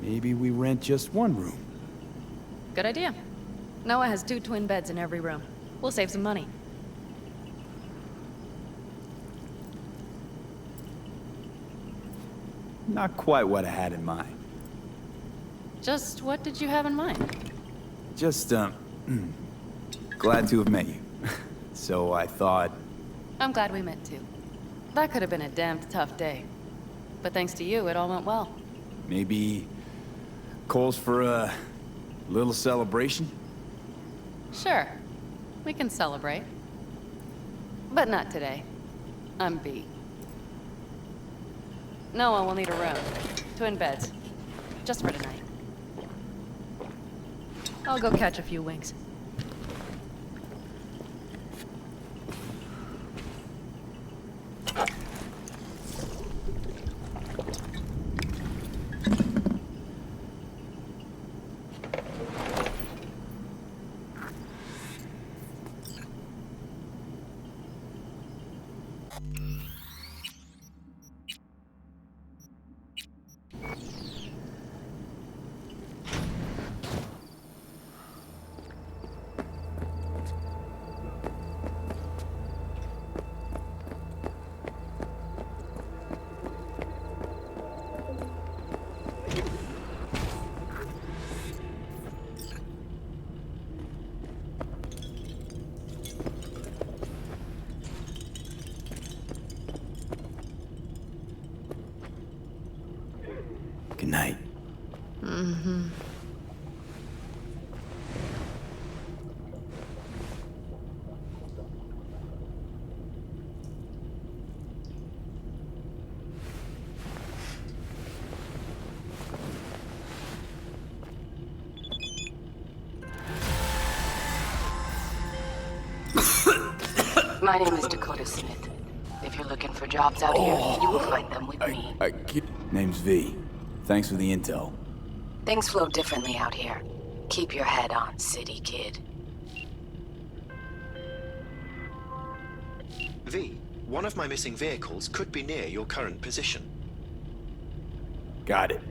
Maybe we rent just one room. Good idea. Noah has 2 twin beds in every room. We'll save some money. Not quite what I had in mind. Just what did you have in mind? Just, glad to have met you. So I thought... I'm glad we met too. That could have been a damned tough day. But thanks to you, it all went well. Maybe... calls for a little celebration? Sure. We can celebrate. But not today. I'm beat. Noah will need a room. Twin beds. Just for tonight. I'll go catch a few winks. Good night. Mm-hmm. My name is Dakota Smith. If you're looking for jobs out here, you will find them with me. Name's V. Thanks for the intel. Things flow differently out here. Keep your head on, city kid. V, one of my missing vehicles could be near your current position. Got it.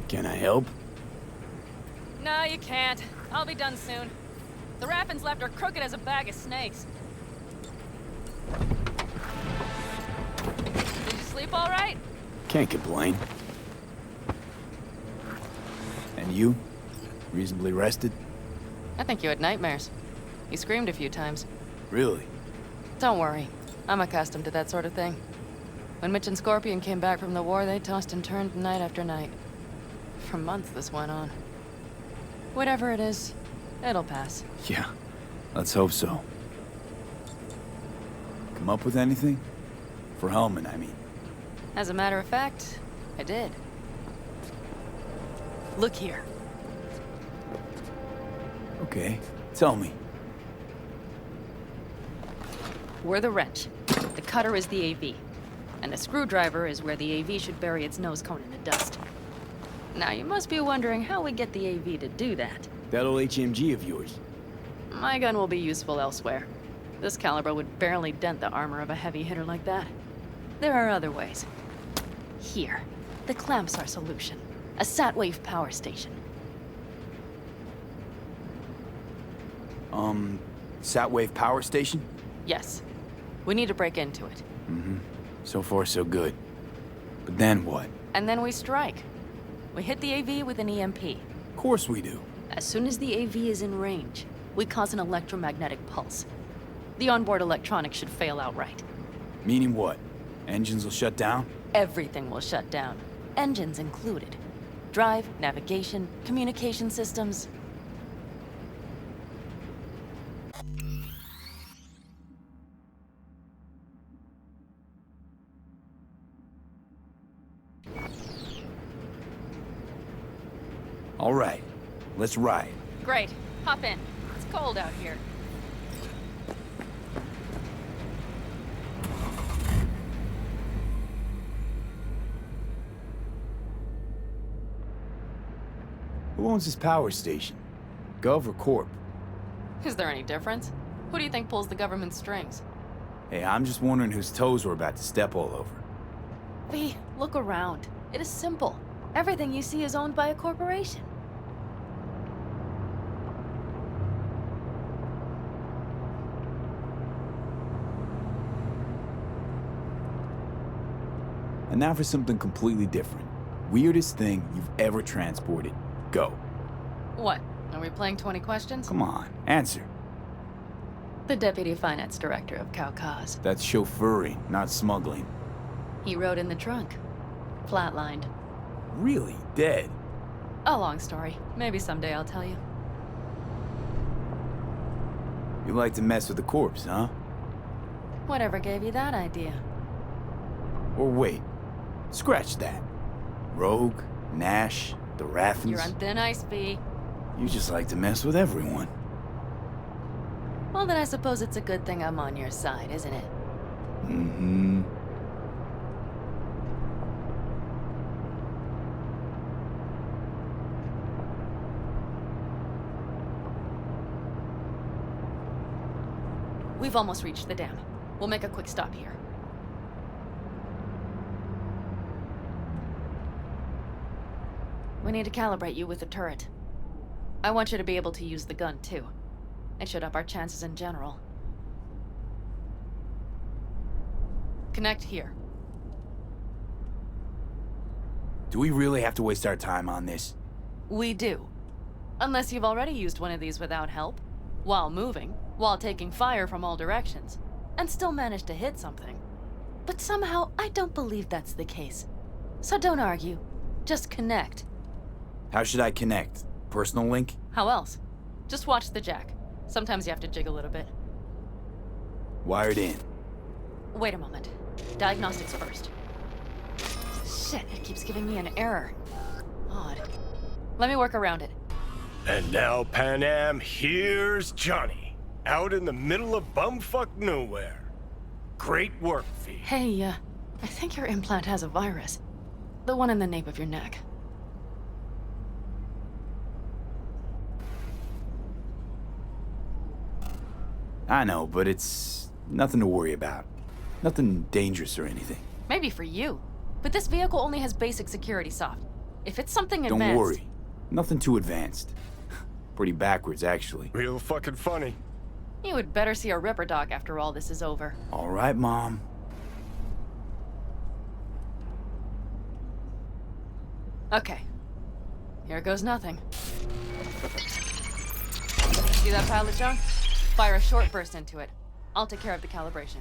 Can I help? No, you can't. I'll be done soon. The Raffins left her crooked as a bag of snakes. Did you sleep all right? Can't complain. And you? Reasonably rested? I think you had nightmares. You screamed a few times. Really? Don't worry. I'm accustomed to that sort of thing. When Mitch and Scorpion came back from the war, they tossed and turned night after night. For months this went on. Whatever it is, it'll pass. Yeah, let's hope so. Come up with anything? For Hellman, I mean. As a matter of fact, I did. Look here. Okay, tell me. We're the wrench. The cutter is the AV. And the screwdriver is where the AV should bury its nose cone in the dust. Now, you must be wondering how we get the AV to do that. That old HMG of yours. My gun will be useful elsewhere. This caliber would barely dent the armor of a heavy hitter like that. There are other ways. Here, the clamps are solution. A Satwave power station. Satwave power station? Yes. We need to break into it. Mm-hmm. So far, so good. But then what? And then we strike. We hit the AV with an EMP. Of course we do. As soon as the AV is in range, we cause an electromagnetic pulse. The onboard electronics should fail outright. Meaning what? Engines will shut down? Everything will shut down. Engines included. Drive, navigation, communication systems. All right, let's ride. Great. Hop in. It's cold out here. Who owns this power station? Gov or Corp? Is there any difference? Who do you think pulls the government's strings? Hey, I'm just wondering whose toes we're about to step all over. V, look around. It is simple. Everything you see is owned by a corporation. And now for something completely different. Weirdest thing you've ever transported. Go. What? Are we playing 20 questions? Come on, answer. The Deputy Finance Director of Kaukaz. That's chauffeuring, not smuggling. He rode in the trunk. Flatlined. Really? Dead? A long story. Maybe someday I'll tell you. You like to mess with the corpse, huh? Whatever gave you that idea? Or wait, scratch that. Rogue, Nash, the Raffins. You're on thin ice, V. You just like to mess with everyone. Well, then I suppose it's a good thing I'm on your side, isn't it? Mm-hmm. We've almost reached the dam. We'll make a quick stop here. We need to calibrate you with the turret. I want you to be able to use the gun, too. It should up our chances in general. Connect here. Do we really have to waste our time on this? We do. Unless you've already used one of these without help, while moving, while taking fire from all directions, and still managed to hit something. But somehow, I don't believe that's the case. So don't argue. Just connect. How should I connect? Personal link? How else? Just watch the jack. Sometimes you have to jig a little bit. Wired in. Wait a moment. Diagnostics first. Shit, it keeps giving me an error. Odd. Let me work around it. And now, Pan Am, here's Johnny. Out in the middle of bumfuck nowhere. Great work, V. Hey, I think your implant has a virus. The one in the nape of your neck. I know, but it's nothing to worry about. Nothing dangerous or anything. Maybe for you. But this vehicle only has basic security soft. If it's something advanced... Don't worry. Nothing too advanced. Pretty backwards, actually. Real fucking funny. You would better see a Ripper Doc after all this is over. All right, Mom. Okay. Here goes nothing. See that pile of junk? Fire a short burst into it. I'll take care of the calibration.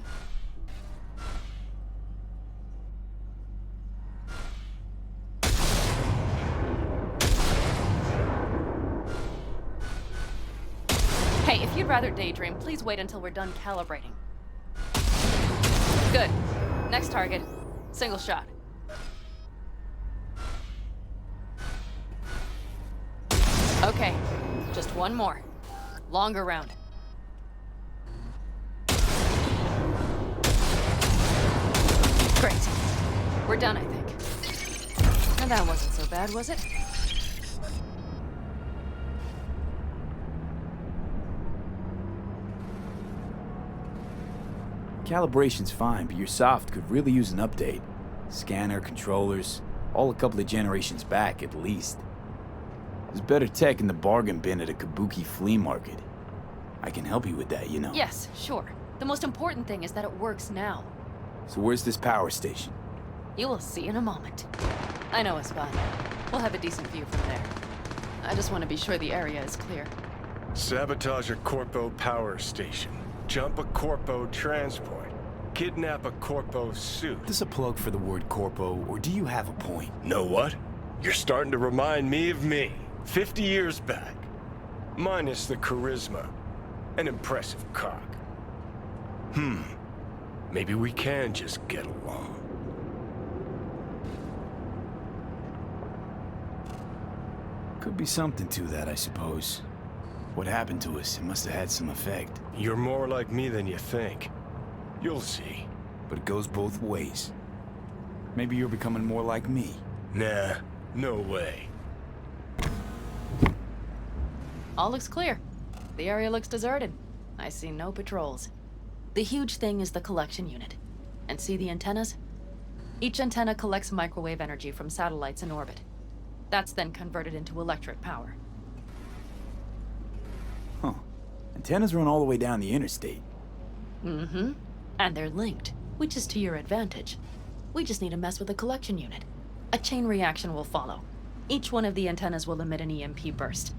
Hey, if you'd rather daydream, please wait until we're done calibrating. Good. Next target. Single shot. Okay, just one more. Longer round. Great. We're done, I think. And that wasn't so bad, was it? Calibration's fine, but your soft could really use an update. Scanner, controllers, all a couple of generations back at least. There's better tech in the bargain bin at a kabuki flea market. I can help you with that, you know. Yes, sure. The most important thing is that it works now. So where's this power station? You will see in a moment. I know a spot. We'll have a decent view from there. I just want to be sure the area is clear. Sabotage a Corpo power station. Jump a Corpo transport. Kidnap a Corpo suit. Is this a plug for the word corpo, or do you have a point? Know what? You're starting to remind me of me. 50 years back. Minus the charisma. An impressive cock. Maybe we can just get along. Could be something to that, I suppose. What happened to us, it must have had some effect. You're more like me than you think. You'll see. But it goes both ways. Maybe you're becoming more like me. Nah, no way. All looks clear. The area looks deserted. I see no patrols. The huge thing is the collection unit. And see the antennas? Each antenna collects microwave energy from satellites in orbit. That's then converted into electric power. Huh. Antennas run all the way down the interstate. Mm-hmm. And they're linked, which is to your advantage. We just need to mess with the collection unit. A chain reaction will follow. Each one of the antennas will emit an EMP burst.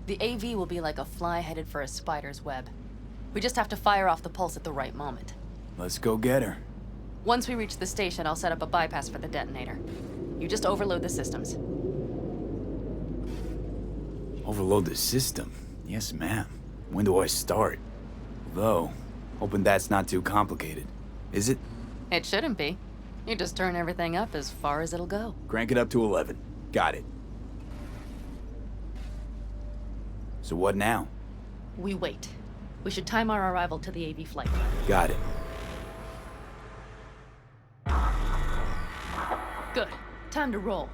The AV will be like a fly headed for a spider's web. We just have to fire off the pulse at the right moment. Let's go get her. Once we reach the station, I'll set up a bypass for the detonator. You just overload the systems. Overload the system? Yes, ma'am. When do I start? Though, hoping that's not too complicated. Is it? It shouldn't be. You just turn everything up as far as it'll go. Crank it up to 11. Got it. So what now? We wait. We should time our arrival to the AV flight. Got it. Good. Time to roll.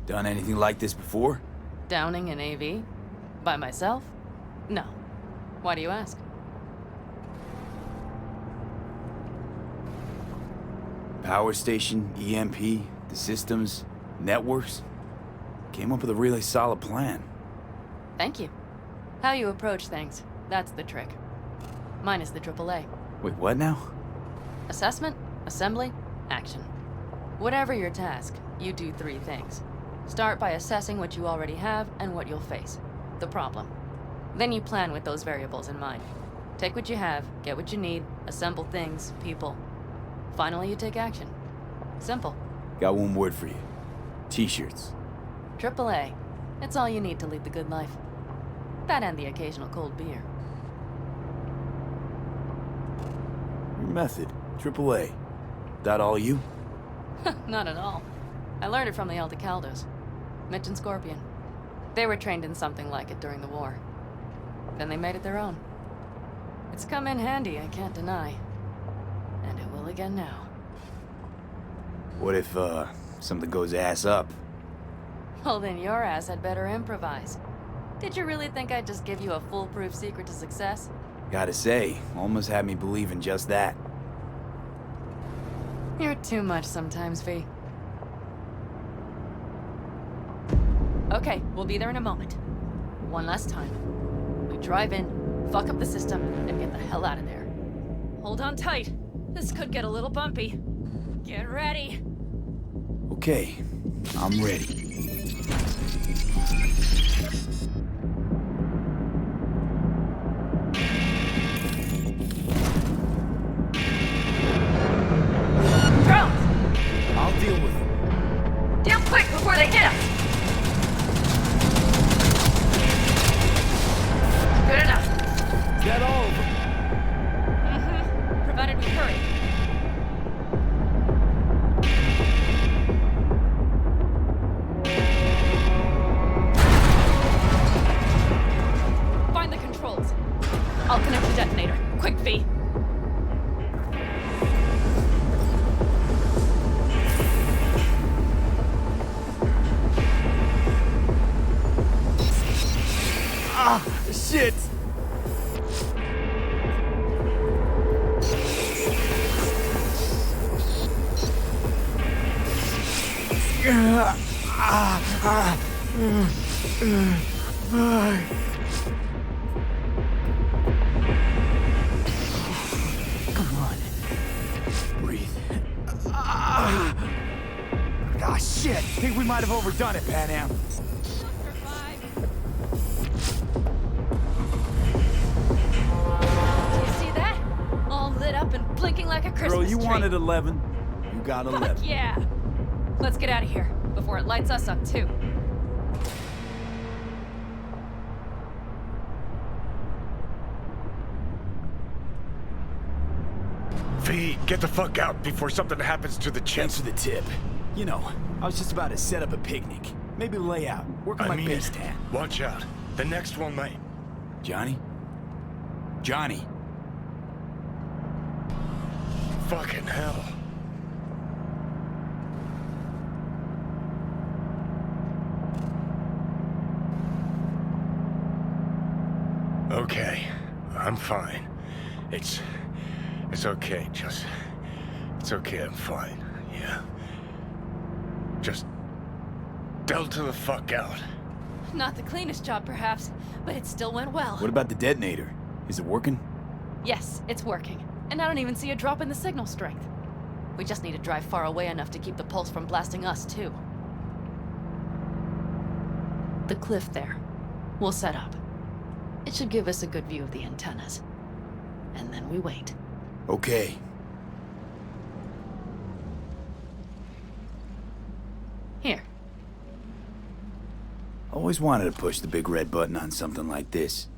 Done anything like this before? Downing an AV? By myself? No. Why do you ask? Power station, EMP, the systems, networks. Came up with a really solid plan. Thank you. How you approach things, that's the trick. Mine is the AAA. Wait, what now? Assessment, assembly, action. Whatever your task, you do 3 things. Start by assessing what you already have and what you'll face. The problem. Then you plan with those variables in mind. Take what you have, get what you need, assemble things, people. Finally, you take action. Simple. Got one word for you. T-shirts. AAA. It's all you need to lead the good life. That and the occasional cold beer. Your method. AAA. That all you? Not at all. I learned it from the Aldecaldos. Mitch and Scorpion. They were trained in something like it during the war. Then they made it their own. It's come in handy, I can't deny. And it will again now. What if, something goes ass up? Well, then your ass had better improvise. Did you really think I'd just give you a foolproof secret to success? Gotta say, almost had me believe in just that. You're too much sometimes, V. Okay, we'll be there in a moment. One last time. We drive in, fuck up the system, and get the hell out of there. Hold on tight. This could get a little bumpy. Get ready. Okay, I'm ready. I'll deal with them. Deal quick before they hit us! Good enough. Is that all of them? Mm-hmm. Provided we hurry. Find the controls. I'll connect the detonator. Quick, V. Shit! Come on. Breathe. Ah, shit! Think we might have overdone it, Pan Am. Blinking like a Christmas Girl, you tree. wanted 11. You got 11. Fuck yeah! Let's get out of here before it lights us up too. V, get the fuck out before something happens to the chip. Thanks for the tip. You know, I was just about to set up a picnic. Maybe lay out. Work on my base tan. Watch out. The next one might. Johnny? Johnny. Fucking hell. Okay, I'm fine. It's okay, it's okay, I'm fine, yeah. Just delta the fuck out. Not the cleanest job, perhaps, but it still went well. What about the detonator? Is it working? Yes, it's working. And I don't even see a drop in the signal strength. We just need to drive far away enough to keep the pulse from blasting us, too. The cliff there. We'll set up. It should give us a good view of the antennas. And then we wait. Okay. Here. Always wanted to push the big red button on something like this.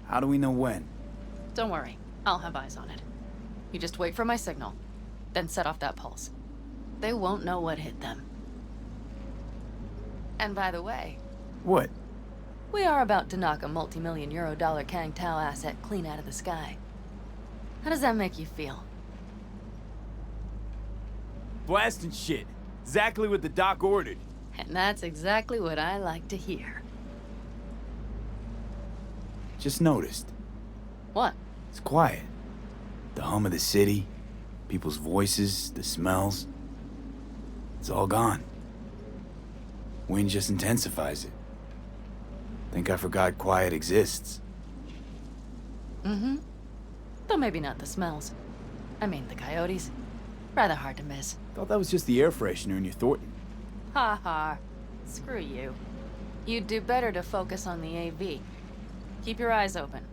How do we know when? Don't worry. I'll have eyes on it. You just wait for my signal, then set off that pulse. They won't know what hit them. And by the way... What? We are about to knock a multi-million euro Kang Tao asset clean out of the sky. How does that make you feel? Blasting shit. Exactly what the doc ordered. And that's exactly what I like to hear. Just noticed. What? It's quiet. The hum of the city, people's voices, the smells. It's all gone. Wind just intensifies it. Think I forgot quiet exists. Mm-hmm. Though maybe not the smells. I mean, the coyotes. Rather hard to miss. Thought that was just the air freshener in your Thornton. Ha ha. Screw you. You'd do better to focus on the AV. Keep your eyes open.